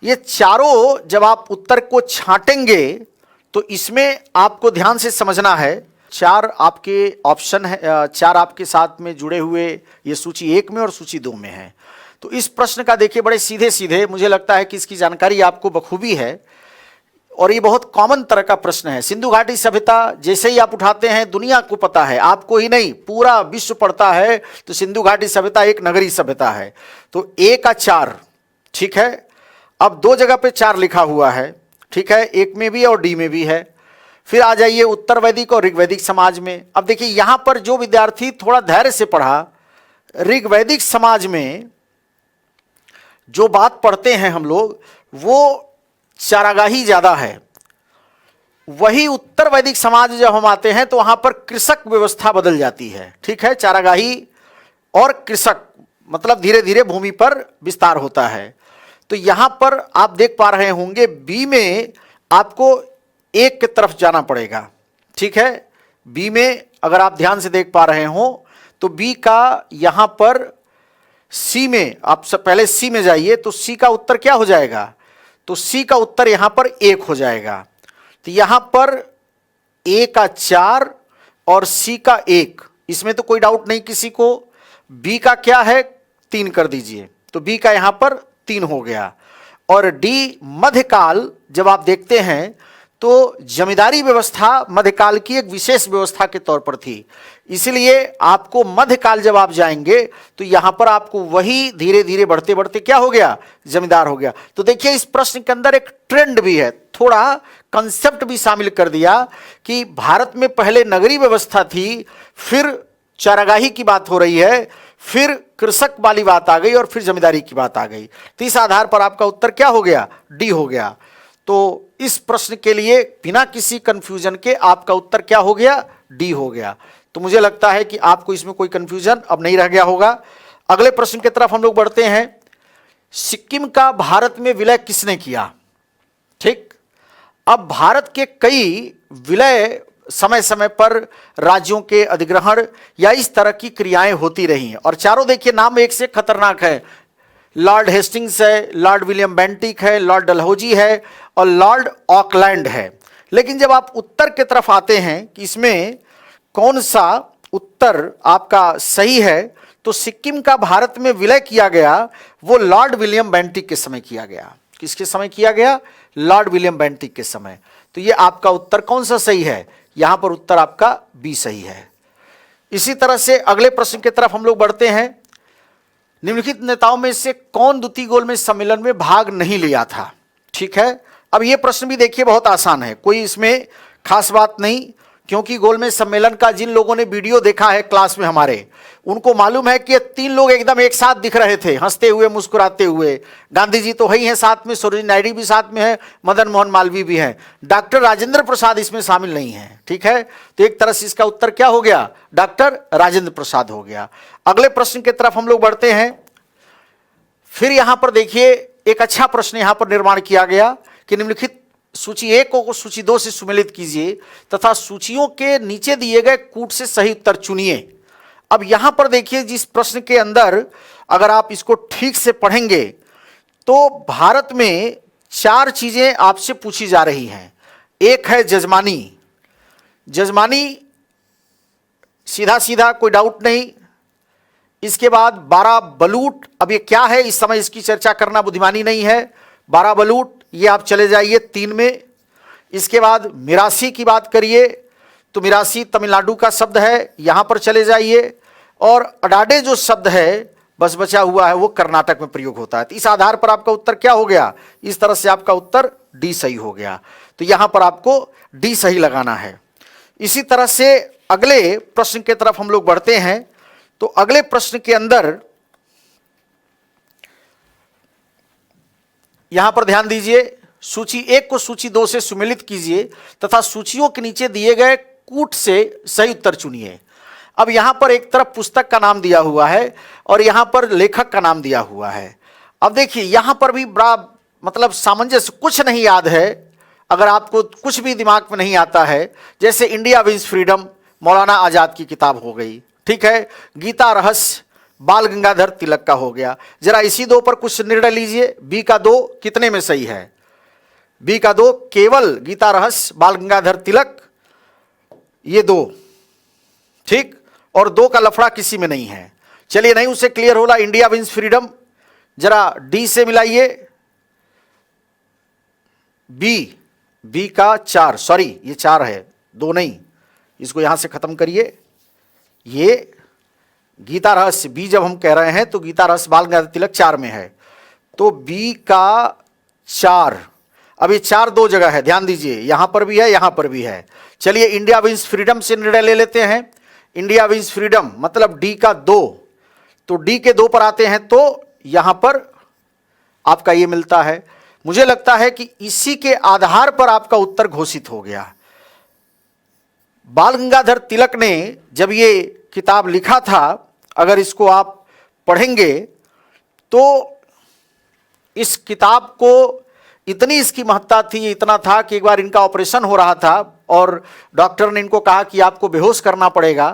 ये चारों जब आप उत्तर को छांटेंगे तो इसमें आपको ध्यान से समझना है। 4 आपके ऑप्शन है, 4 आपके साथ में जुड़े हुए, ये सूची 1 में और सूची 2 में है। तो इस प्रश्न का देखिए बड़े सीधे सीधे, मुझे लगता है कि इसकी जानकारी आपको बखूबी है और ये बहुत कॉमन तरह का प्रश्न है। सिंधु घाटी सभ्यता जैसे ही आप उठाते हैं दुनिया को पता है, आपको ही नहीं पूरा विश्व पढ़ता है, तो सिंधु घाटी सभ्यता एक नगरीय सभ्यता है। तो ए का 4, ठीक है। अब 2 जगह पे 4 लिखा हुआ है, ठीक है, 1 में भी और डी में भी है। फिर आ जाइए उत्तर वैदिक और ऋग्वैदिक समाज में। अब देखिए यहां पर जो विद्यार्थी थोड़ा धैर्य से पढ़ा, ऋग्वैदिक समाज में जो बात पढ़ते हैं हम लोग वो चारागाही ज्यादा है। वही उत्तर वैदिक समाज जब हम आते हैं तो वहां पर कृषक व्यवस्था बदल जाती है। ठीक है, चारागाही और कृषक मतलब धीरे धीरे भूमि पर विस्तार होता है। तो यहां पर आप देख पा रहे होंगे बी में आपको एक की तरफ जाना पड़ेगा। ठीक है, बी में अगर आप ध्यान से देख पा रहे हो तो बी का यहां पर सी में आप सब पहले सी में जाइए तो सी का उत्तर क्या हो जाएगा, तो सी का उत्तर यहां पर 1 हो जाएगा। तो यहां पर ए का 4 और सी का 1, इसमें तो कोई डाउट नहीं किसी को। बी का क्या है 3 कर दीजिए, तो बी का यहां पर 3 हो गया। और डी मध्यकाल जब आप देखते हैं तो जमींदारी व्यवस्था मध्यकाल की एक विशेष व्यवस्था के तौर पर थी, इसलिए आपको मध्यकाल जब आप जाएंगे तो यहां पर आपको वही धीरे धीरे बढ़ते बढ़ते क्या हो गया, जमींदार हो गया। तो देखिए इस प्रश्न के अंदर एक ट्रेंड भी है, थोड़ा कंसेप्ट भी शामिल कर दिया कि भारत में पहले नगरीय व्यवस्था थी, फिर चारागाही की बात हो रही है, फिर कृषक वाली बात आ गई और फिर जमींदारी की बात आ गई। तो इस आधार पर आपका उत्तर क्या हो गया, डी हो गया। तो इस प्रश्न के लिए बिना किसी कंफ्यूजन के आपका उत्तर क्या हो गया, डी हो गया। तो मुझे लगता है कि आपको इसमें कोई कंफ्यूजन अब नहीं रह गया होगा। अगले प्रश्न की तरफ हम लोग बढ़ते हैं। सिक्किम का भारत में विलय किसने किया? ठीक, अब भारत के कई विलय समय समय पर राज्यों के अधिग्रहण या इस तरह की क्रियाएं होती रही हैं, और चारों देखिए नाम एक से खतरनाक है। लॉर्ड हेस्टिंग्स है, लॉर्ड विलियम बेंटिक है, लॉर्ड डलहौजी है और लॉर्ड ऑकलैंड है। लेकिन जब आप उत्तर की तरफ आते हैं कि इसमें कौन सा उत्तर आपका सही है, तो सिक्किम का भारत में विलय किया गया वो लॉर्ड विलियम बेंटिक के समय किया गया। किसके समय किया गया? लॉर्ड विलियम बेंटिक के समय। तो ये आपका उत्तर कौन सा सही है? यहां पर उत्तर आपका बी सही है। इसी तरह से अगले प्रश्न की तरफ हम लोग बढ़ते हैं। निम्नलिखित नेताओं में से कौन द्वितीय गोलमेज सम्मेलन में भाग नहीं लिया था? ठीक है, अब यह प्रश्न भी देखिए बहुत आसान है, कोई इसमें खास बात नहीं, क्योंकि गोलमेज सम्मेलन का जिन लोगों ने वीडियो देखा है क्लास में हमारे, उनको मालूम है कि ये 3 लोग एकदम एक साथ दिख रहे थे, हंसते हुए मुस्कुराते हुए। गांधी जी तो है ही हैं साथ में, सरोजिनी नायडू भी साथ में है, मदन मोहन मालवीय भी हैं, डॉक्टर राजेंद्र प्रसाद इसमें शामिल नहीं है। ठीक है, तो एक तरह से इसका उत्तर क्या हो गया, डॉक्टर राजेंद्र प्रसाद हो गया। अगले प्रश्न की तरफ हम लोग बढ़ते हैं। फिर यहां पर देखिए एक अच्छा प्रश्न यहां पर निर्माण किया गया कि निम्नलिखित सूची 1 को सूची 2 से सुमेलित कीजिए तथा सूचियों के नीचे दिए गए कूट से सही उत्तर चुनिए। अब यहां पर देखिए जिस प्रश्न के अंदर अगर आप इसको ठीक से पढ़ेंगे तो भारत में 4 चीजें आपसे पूछी जा रही हैं। एक है जजमानी, जजमानी सीधा सीधा कोई डाउट नहीं। इसके बाद 12 बलूट, अब ये क्या है इस समय इसकी चर्चा करना बुद्धिमानी नहीं है। 12 बलूट ये आप चले जाइए 3 में। इसके बाद मिरासी की बात करिए तो मिरासी तमिलनाडु का शब्द है, यहां पर चले जाइए। और अडाडे जो शब्द है बस बचा हुआ है वो कर्नाटक में प्रयोग होता है। तो इस आधार पर आपका उत्तर क्या हो गया, इस तरह से आपका उत्तर डी सही हो गया। तो यहां पर आपको डी सही लगाना है। इसी तरह से अगले प्रश्न की तरफ हम लोग बढ़ते हैं। तो अगले प्रश्न के अंदर यहां पर ध्यान दीजिए, सूची 1 को सूची 2 से सुमेलित कीजिए तथा सूचियों के नीचे दिए गए कूट से सही उत्तर चुनिए। अब यहां पर एक तरफ पुस्तक का नाम दिया हुआ है और यहां पर लेखक का नाम दिया हुआ है। अब देखिए यहां पर भी बड़ा मतलब सामंजस्य, कुछ नहीं याद है, अगर आपको कुछ भी दिमाग में नहीं आता है, जैसे India wins freedom Maulana Azad की किताब हो गई, ठीक है, गीता रहस्य बाल गंगाधर तिलक का हो गया। जरा इसी 2 पर कुछ निर्णय लीजिए। बी का 2 कितने में सही है? बी का 2 केवल गीता रहस्य बाल गंगाधर तिलक, ये 2 ठीक, और 2 का लफड़ा किसी में नहीं है। चलिए नहीं उससे क्लियर होला इंडिया विंस फ्रीडम, जरा डी से मिलाइए। बी का 4, सॉरी ये 4 है 2 नहीं, इसको यहां से खत्म करिए। ये गीता रहस्य बी जब हम कह रहे हैं तो गीता रहस्य बाल गंगाधर तिलक 4 में है, तो बी का 4। अब ये 4 2 जगह है, ध्यान दीजिए, यहां पर भी है यहां पर भी है। चलिए इंडिया विंस फ्रीडम से निर्णय ले लेते हैं। इंडिया विंस फ्रीडम मतलब डी का 2, तो डी के 2 पर आते हैं तो यहां पर आपका ये मिलता है। मुझे लगता है कि इसी के आधार पर आपका उत्तर घोषित हो गया। बाल गंगाधर तिलक ने जब ये किताब लिखा था, अगर इसको आप पढ़ेंगे तो इस किताब को इतनी इसकी महत्ता थी, इतना था कि एक बार इनका ऑपरेशन हो रहा था और डॉक्टर ने इनको कहा कि आपको बेहोश करना पड़ेगा।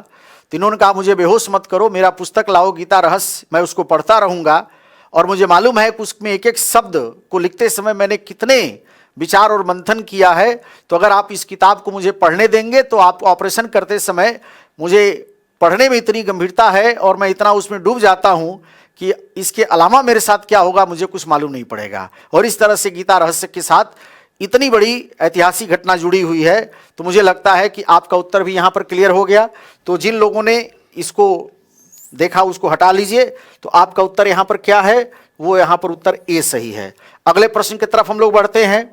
तो इन्होंने कहा मुझे बेहोश मत करो, मेरा पुस्तक लाओ गीता रहस्य, मैं उसको पढ़ता रहूँगा और मुझे मालूम है कि उसमें एक एक शब्द को लिखते समय मैंने कितने विचार और मंथन किया है। तो अगर आप इस किताब को मुझे पढ़ने देंगे तो आप ऑपरेशन करते समय, मुझे पढ़ने में इतनी गंभीरता है और मैं इतना उसमें डूब जाता हूँ कि इसके अलावा मेरे साथ क्या होगा मुझे कुछ मालूम नहीं पड़ेगा। और इस तरह से गीता रहस्य के साथ इतनी बड़ी ऐतिहासिक घटना जुड़ी हुई है। तो मुझे लगता है कि आपका उत्तर भी यहाँ पर क्लियर हो गया। तो जिन लोगों ने इसको देखा उसको हटा लीजिए। तो आपका उत्तर यहाँ पर क्या है, वो यहाँ पर उत्तर ए सही है। अगले प्रश्न की तरफ हम लोग बढ़ते हैं।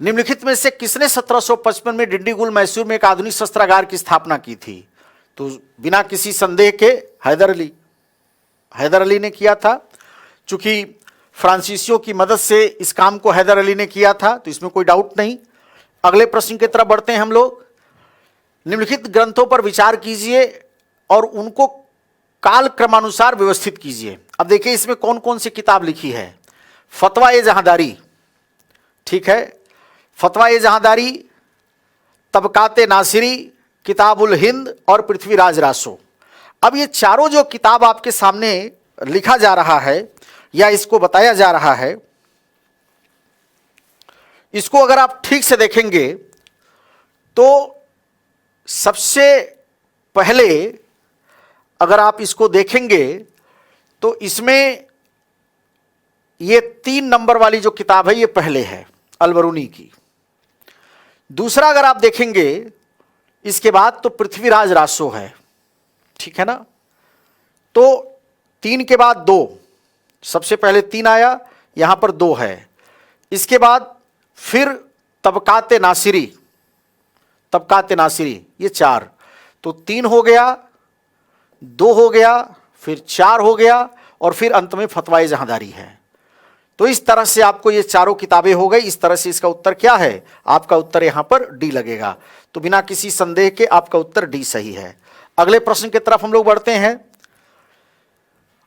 निम्नलिखित में से किसने 1755 में डिंडीगुल मैसूर में एक आधुनिक शस्त्रागार की स्थापना की थी? तो बिना किसी संदेह के हैदर अली ने किया था। चूंकि फ्रांसीसियों की मदद से इस काम को हैदर अली ने किया था, तो इसमें कोई डाउट नहीं। अगले प्रश्न की तरफ बढ़ते हैं हम लोग। निम्नलिखित ग्रंथों पर विचार कीजिए और उनको काल क्रमानुसार व्यवस्थित कीजिए। अब देखिए इसमें कौन कौन सी किताब लिखी है। फतवा ए जहांदारी, ठीक है, फतवा ए जहांदारी, तबकाते नासिरी, किताबुल हिंद और पृथ्वीराज रासो। अब ये चारों जो किताब आपके सामने लिखा जा रहा है या इसको बताया जा रहा है, इसको अगर आप ठीक से देखेंगे तो सबसे पहले अगर आप इसको देखेंगे तो इसमें ये 3 नंबर वाली जो किताब है ये पहले है, अलबरूनी की। दूसरा अगर आप देखेंगे इसके बाद तो पृथ्वीराज रासो है, ठीक है ना। तो 3 के बाद 2, सबसे पहले 3 आया, यहां पर 2 है। इसके बाद फिर तबकाते नासिरी, ये 4। तो 3 हो गया, 2 हो गया, फिर 4 हो गया और फिर अंत में फतवाए जहांदारी है। तो इस तरह से आपको ये चारों किताबें हो गई। इस तरह से इसका उत्तर क्या है, आपका उत्तर यहां पर डी लगेगा। तो बिना किसी संदेह के आपका उत्तर डी सही है। अगले प्रश्न की तरफ हम लोग बढ़ते हैं।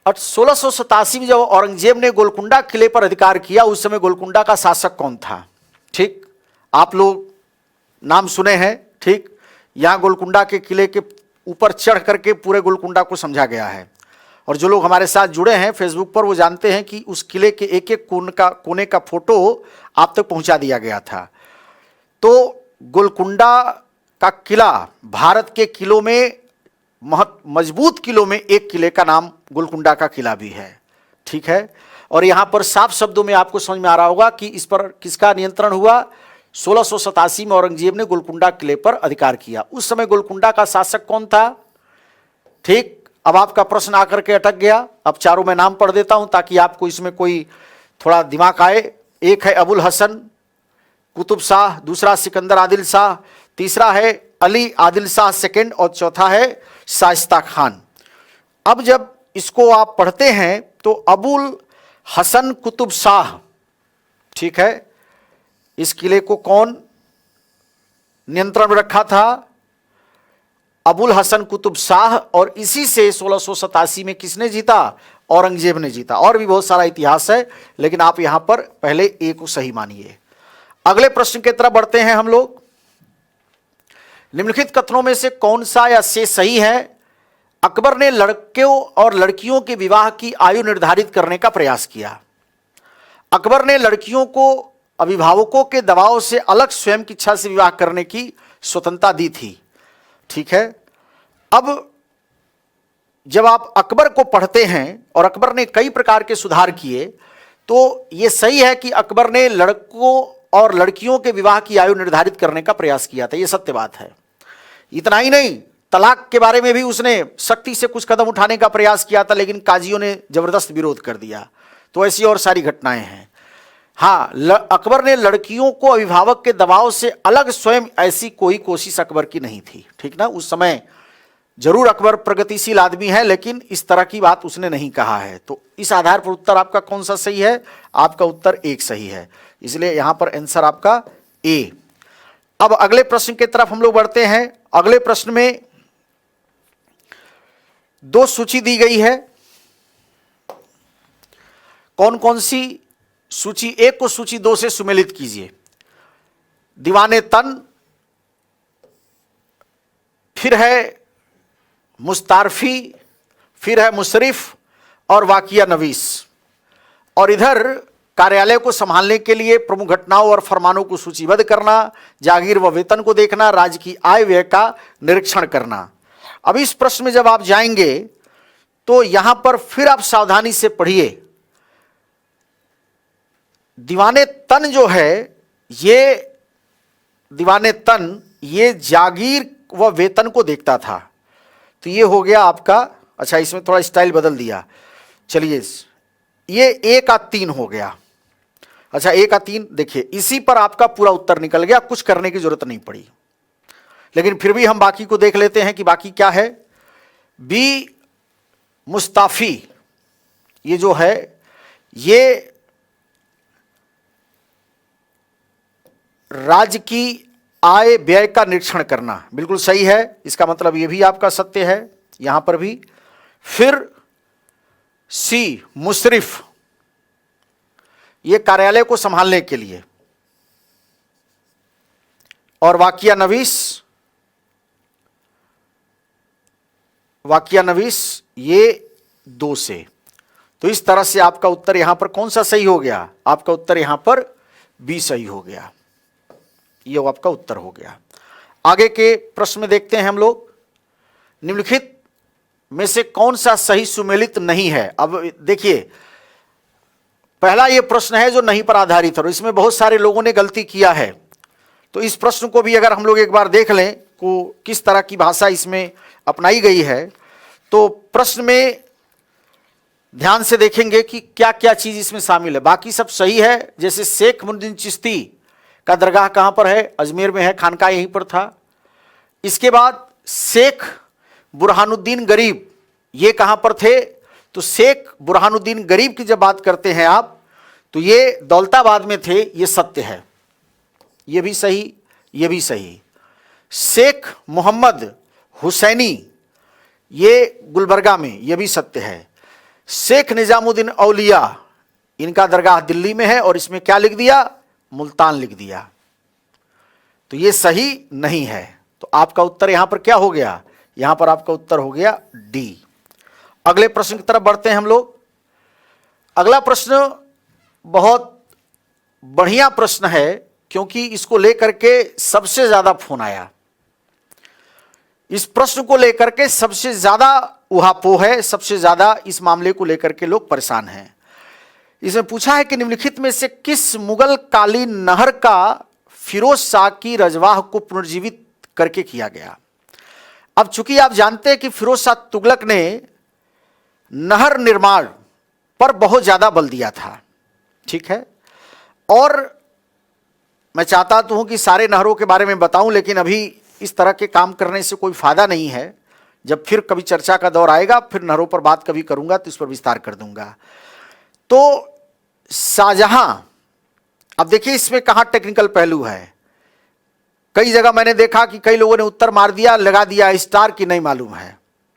1687 में जब औरंगजेब ने गोलकुंडा किले पर अधिकार किया, उस समय गोलकुंडा का शासक कौन था? ठीक, आप लोग नाम सुने हैं, ठीक। यहां गोलकुंडा के किले के ऊपर चढ़ करके पूरे गोलकुंडा को समझा गया है। और जो लोग हमारे साथ जुड़े हैं फेसबुक पर, वो जानते हैं कि उस किले के एक एक कोने का फोटो आप तक पहुंचा दिया गया था। तो गोलकुंडा का किला भारत के किलों में, मजबूत किलों में एक किले का नाम गोलकुंडा का किला भी है, ठीक है। और यहां पर साफ शब्दों में आपको समझ में आ रहा होगा कि इस पर किसका नियंत्रण हुआ। 1687 में औरंगजेब ने गोलकुंडा किले पर अधिकार किया। उस समय गोलकुंडा का शासक कौन था? ठीक, अब आपका प्रश्न आकर के अटक गया। अब चारों मैं नाम पढ़ देता हूं ताकि आपको इसमें कोई थोड़ा दिमाग आए। एक है अबुल हसन कुतुब शाह, दूसरा सिकंदर आदिल शाह, तीसरा है अली आदिल शाह सेकंड और चौथा है शाइस्ता खान। अब जब इसको आप पढ़ते हैं तो अबुल हसन कुतुब शाह, ठीक है, इस किले को कौन नियंत्रण में रखा था? अबुल हसन कुतुब शाह। और इसी से 1687 में किसने जीता? औरंगजेब ने जीता। और भी बहुत सारा इतिहास है, लेकिन आप यहां पर पहले ए को सही मानिए। अगले प्रश्न की तरफ बढ़ते हैं हम लोग। निम्नलिखित कथनों में से कौन सा या से सही है? अकबर ने लड़कों और लड़कियों के विवाह की आयु निर्धारित करने का प्रयास किया। अकबर ने लड़कियों को अभिभावकों के दबाव से अलग स्वयं की इच्छा से विवाह करने की स्वतंत्रता दी थी, ठीक है। अब जब आप अकबर को पढ़ते हैं और अकबर ने कई प्रकार के सुधार किए, तो यह सही है कि अकबर ने लड़कों और लड़कियों के विवाह की आयु निर्धारित करने का प्रयास किया था, यह सत्य बात है। इतना ही नहीं, तलाक के बारे में भी उसने सख्ती से कुछ कदम उठाने का प्रयास किया था, लेकिन काजियों ने जबरदस्त विरोध कर दिया। तो ऐसी और सारी घटनाएं हैं। हाँ, अकबर ने लड़कियों को अभिभावक के दबाव से अलग स्वयं, ऐसी कोई कोशिश अकबर की नहीं थी, ठीक ना। उस समय जरूर अकबर प्रगतिशील आदमी है, लेकिन इस तरह की बात उसने नहीं कहा है। तो इस आधार पर उत्तर आपका कौन सा सही है? आपका उत्तर एक सही है, इसलिए यहां पर आंसर आपका ए। अब अगले प्रश्न की तरफ हम लोग बढ़ते हैं। अगले प्रश्न में दो सूची दी गई है। कौन कौन सी सूची? एक को सूची दो से सुमेलित कीजिए। दीवाने तन, फिर है मुस्तारफी, फिर है मुशरिफ और वाकिया नवीस। और इधर कार्यालय को संभालने के लिए प्रमुख घटनाओं और फरमानों को सूचीबद्ध करना, जागीर व वेतन को देखना, राज्य की आय व्यय का निरीक्षण करना। अब इस प्रश्न में जब आप जाएंगे तो यहां पर फिर आप सावधानी से पढ़िए। दीवाने तन जो है, ये दीवाने तन ये जागीर व वेतन को देखता था। तो ये हो गया आपका, अच्छा इसमें थोड़ा स्टाइल बदल दिया, चलिए ये 1 का 3 हो गया। अच्छा 1 का 3 देखिए, इसी पर आपका पूरा उत्तर निकल गया, कुछ करने की जरूरत नहीं पड़ी। लेकिन फिर भी हम बाकी को देख लेते हैं कि बाकी क्या है। बी मुस्ताफी, ये जो है ये राज्य की आय व्यय का निरीक्षण करना, बिल्कुल सही है। इसका मतलब ये भी आपका सत्य है यहां पर भी। फिर सी मुशरिफ, ये कार्यालय को संभालने के लिए। और वाकिया नवीस ये 2 से। तो इस तरह से आपका उत्तर यहां पर कौन सा सही हो गया? आपका उत्तर यहां पर बी सही हो गया। ये आपका उत्तर हो गया। आगे के प्रश्न में देखते हैं हम लोग, निम्नलिखित में से कौन सा सही सुमेलित नहीं है? अब देखिए, पहला यह प्रश्न है जो नहीं पर आधारित है और इसमें बहुत सारे लोगों ने गलती किया है। तो इस प्रश्न को भी अगर हम लोग एक बार देख लें को किस तरह की भाषा इसमें अपनाई गई है, तो प्रश्न में ध्यान से देखेंगे कि क्या क्या चीज इसमें शामिल है। बाकी सब सही है, जैसे शेख मुद्दीन चिश्ती का दरगाह कहां पर है? अजमेर में है, खानका यहीं पर था। इसके बाद शेख बुरहानुद्दीन गरीब, ये कहां पर थे? तो शेख बुरहानुद्दीन गरीब की जब बात करते हैं आप, तो ये दौलताबाद में थे, ये सत्य है, ये भी सही, ये भी सही। शेख मोहम्मद हुसैनी, ये गुलबर्गा में, ये भी सत्य है। शेख निजामुद्दीन औलिया, इनका दरगाह दिल्ली में है और इसमें क्या लिख दिया? मुल्तान लिख दिया। तो ये सही नहीं है। तो आपका उत्तर यहां पर क्या हो गया? यहां पर आपका उत्तर हो गया डी। अगले प्रश्न की तरफ बढ़ते हैं हम लोग। अगला प्रश्न बहुत बढ़िया प्रश्न है, क्योंकि इसको लेकर के सबसे ज्यादा फोन आया। इस प्रश्न को लेकर के सबसे ज्यादा उहापोह है, सबसे ज्यादा इस मामले को लेकर के लोग परेशान हैं। इसमें पूछा है कि निम्नलिखित में से किस मुगल कालीन नहर का फिरोज शाह की रजवाह को पुनर्जीवित करके किया गया? अब चूंकि आप जानते हैं कि फिरोज शाह तुगलक ने नहर निर्माण पर बहुत ज्यादा बल दिया था, ठीक है, और मैं चाहता तो हूं कि सारे नहरों के बारे में बताऊं, लेकिन अभी इस तरह के काम करने से कोई फायदा नहीं है। जब फिर कभी चर्चा का दौर आएगा, फिर नहरों पर बात कभी करूंगा तो इस पर विस्तार कर दूंगा। तो शाहजहां, अब देखिए इसमें कहां टेक्निकल पहलू है। कई जगह मैंने देखा कि कई लोगों ने उत्तर मार दिया, लगा दिया स्टार की नहीं मालूम है,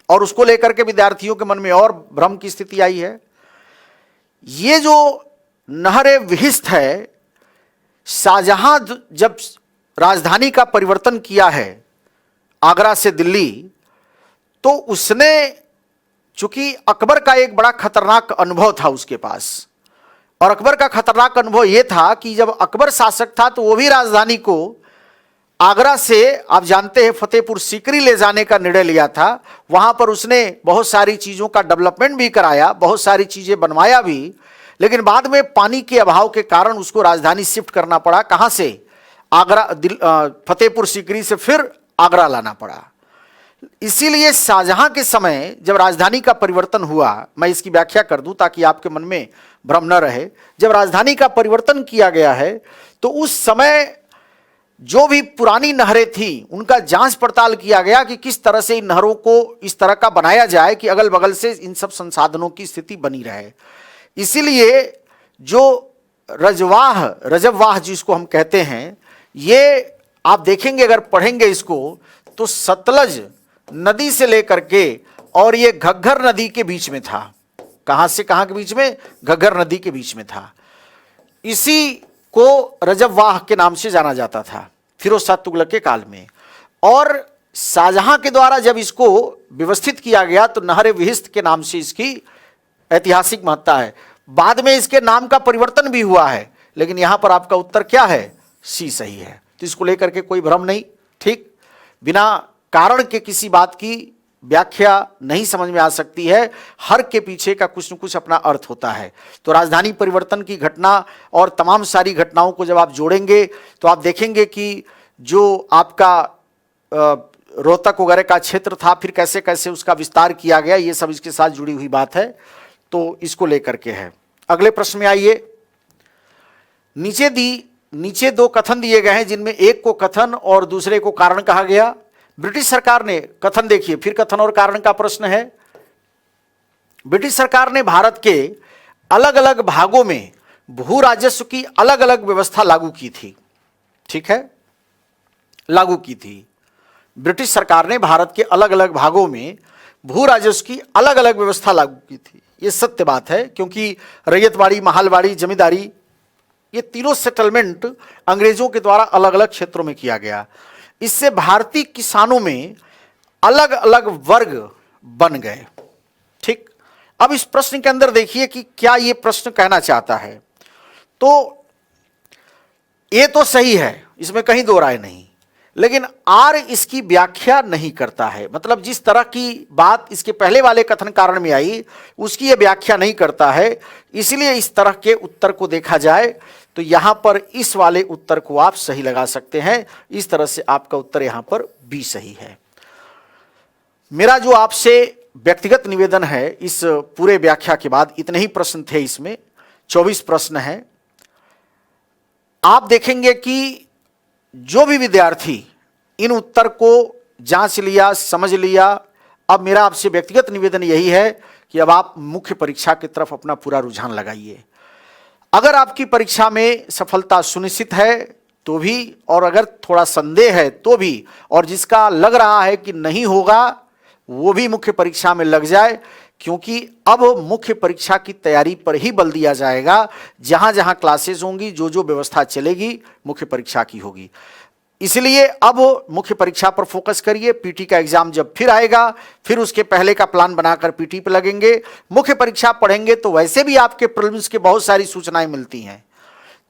और उसको लेकर के विद्यार्थियों के मन में और भ्रम की स्थिति आई है। ये जो नहर विहिस्त है, शाहजहां जब राजधानी का परिवर्तन किया है आगरा से दिल्ली, तो उसने, चूंकि अकबर का एक बड़ा खतरनाक अनुभव था उसके पास, और अकबर का खतरनाक अनुभव यह था कि जब अकबर शासक था तो वो भी राजधानी को आगरा से, आप जानते हैं, फतेहपुर सीकरी ले जाने का निर्णय लिया था। वहां पर उसने बहुत सारी चीजों का डेवलपमेंट भी कराया, बहुत सारी चीजें बनवाया भी, लेकिन बाद में पानी के अभाव के कारण उसको राजधानी शिफ्ट करना पड़ा। कहां से? आगरा, फतेहपुर सीकरी से फिर आगरा लाना पड़ा। इसीलिए शाहजहां के समय जब राजधानी का परिवर्तन हुआ, मैं इसकी व्याख्या कर दूं ताकि आपके मन में भ्रम न रहे। जब राजधानी का परिवर्तन किया गया है तो उस समय जो भी पुरानी नहरें थी उनका जांच पड़ताल किया गया कि किस तरह से इन नहरों को इस तरह का बनाया जाए कि अगल बगल से इन सब संसाधनों की स्थिति बनी रहे। इसीलिए जो रजवाह जिसको हम कहते हैं, ये आप देखेंगे अगर पढ़ेंगे इसको तो सतलज नदी से लेकर के और ये घग्गर नदी के बीच में था। कहां से कहां के बीच में? घग्गर नदी के बीच में था। इसी को रजवाह के नाम से जाना जाता था फिरोज शाह तुगलक के काल में। और शाहजहां के द्वारा जब इसको व्यवस्थित किया गया तो नहर विहिस्त के नाम से इसकी ऐतिहासिक महत्ता है। बाद में इसके नाम का परिवर्तन भी हुआ है, लेकिन यहां पर आपका उत्तर क्या है? सी सही है। तो इसको लेकर के कोई भ्रम नहीं। ठीक, बिना कारण के किसी बात की व्याख्या नहीं समझ में आ सकती है। हर के पीछे का कुछ न कुछ अपना अर्थ होता है। तो राजधानी परिवर्तन की घटना और तमाम सारी घटनाओं को जब आप जोड़ेंगे तो आप देखेंगे कि जो आपका रोहतक वगैरह का क्षेत्र था, फिर कैसे कैसे उसका विस्तार किया गया, ये सब इसके साथ जुड़ी हुई बात है। तो इसको लेकर के है। अगले प्रश्न में आइए। नीचे दो कथन दिए गए हैं जिनमें एक को कथन और दूसरे को कारण कहा गया। ब्रिटिश सरकार ने, कथन देखिए, फिर कथन और कारण का प्रश्न है। ब्रिटिश सरकार ने भारत के अलग अलग भागों में भू राजस्व की अलग अलग व्यवस्था लागू की थी। ठीक है, लागू की थी। ब्रिटिश सरकार ने भारत के अलग अलग भागों में भू राजस्व की अलग अलग व्यवस्था लागू की थी। ये सत्य बात है, क्योंकि रैयतवाड़ी, महालवाड़ी, जमींदारी, ये तीनों सेटलमेंट अंग्रेजों के द्वारा अलग अलग क्षेत्रों में किया गया। इससे भारतीय किसानों में अलग अलग वर्ग बन गए। ठीक, अब इस प्रश्न के अंदर देखिए कि क्या ये प्रश्न कहना चाहता है। तो ये तो सही है, इसमें कहीं दो राय नहीं, लेकिन आर इसकी व्याख्या नहीं करता है। मतलब जिस तरह की बात इसके पहले वाले कथन कारण में आई उसकी यह व्याख्या नहीं करता है। इसलिए इस तरह के उत्तर को देखा जाए तो यहां पर इस वाले उत्तर को आप सही लगा सकते हैं। इस तरह से आपका उत्तर यहां पर बी सही है। मेरा जो आपसे व्यक्तिगत निवेदन है, इस पूरे व्याख्या के बाद इतने ही प्रश्न थे, इसमें 24 प्रश्न हैं। आप देखेंगे कि जो भी विद्यार्थी इन उत्तर को जांच लिया, समझ लिया, अब मेरा आपसे व्यक्तिगत निवेदन यही है कि अब आप मुख्य परीक्षा की तरफ अपना पूरा रुझान लगाइए। अगर आपकी परीक्षा में सफलता सुनिश्चित है तो भी, और अगर थोड़ा संदेह है तो भी, और जिसका लग रहा है कि नहीं होगा वो भी मुख्य परीक्षा में लग जाए, क्योंकि अब मुख्य परीक्षा की तैयारी पर ही बल दिया जाएगा। जहां जहां क्लासेस होंगी, जो जो व्यवस्था चलेगी, मुख्य परीक्षा की होगी। इसलिए अब मुख्य परीक्षा पर फोकस करिए। पीटी का एग्जाम जब फिर आएगा, फिर उसके पहले का प्लान बनाकर पीटी पर लगेंगे। मुख्य परीक्षा पढ़ेंगे तो वैसे भी आपके प्रीलिम्स की बहुत सारी सूचनाएं मिलती हैं।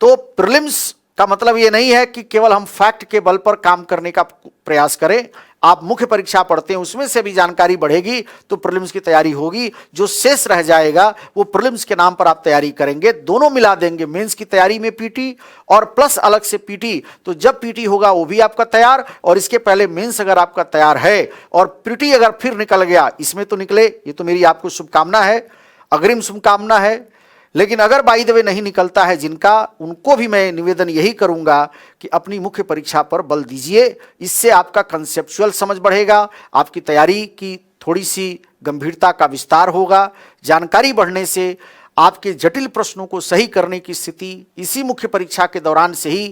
तो प्रीलिम्स का मतलब ये नहीं है कि केवल हम फैक्ट के बल पर काम करने का प्रयास करें। आप मुख्य परीक्षा पढ़ते हैं, उसमें से भी जानकारी बढ़ेगी तो प्रीलिम्स की तैयारी होगी। जो शेष रह जाएगा वो प्रीलिम्स के नाम पर आप तैयारी करेंगे। दोनों मिला देंगे, मेंस की तैयारी में पीटी और प्लस अलग से पीटी। तो जब पीटी होगा वो भी आपका तैयार, और इसके पहले मेंस अगर आपका तैयार है और पीटी अगर फिर निकल गया, इसमें तो निकले, ये तो मेरी आपको शुभकामना है, अग्रिम शुभकामना है। लेकिन अगर बाय द वे नहीं निकलता है जिनका, उनको भी मैं निवेदन यही करूंगा कि अपनी मुख्य परीक्षा पर बल दीजिए। इससे आपका कंसेप्चुअल समझ बढ़ेगा, आपकी तैयारी की थोड़ी सी गंभीरता का विस्तार होगा। जानकारी बढ़ने से आपके जटिल प्रश्नों को सही करने की स्थिति इसी मुख्य परीक्षा के दौरान से ही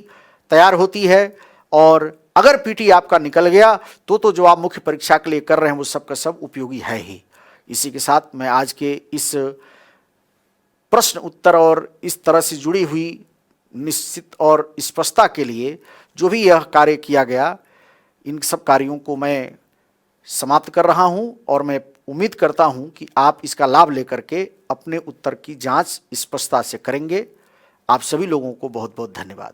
तैयार होती है। और अगर पीटी आपका निकल गया तो जो आप मुख्य परीक्षा के लिए कर रहे हैं वो सब का सब उपयोगी है ही। इसी के साथ मैं आज के इस प्रश्न उत्तर और इस तरह से जुड़ी हुई निश्चित और स्पष्टता के लिए जो भी यह कार्य किया गया, इन सब कार्यों को मैं समाप्त कर रहा हूं। और मैं उम्मीद करता हूं कि आप इसका लाभ लेकर के अपने उत्तर की जांच स्पष्टता से करेंगे। आप सभी लोगों को बहुत बहुत धन्यवाद।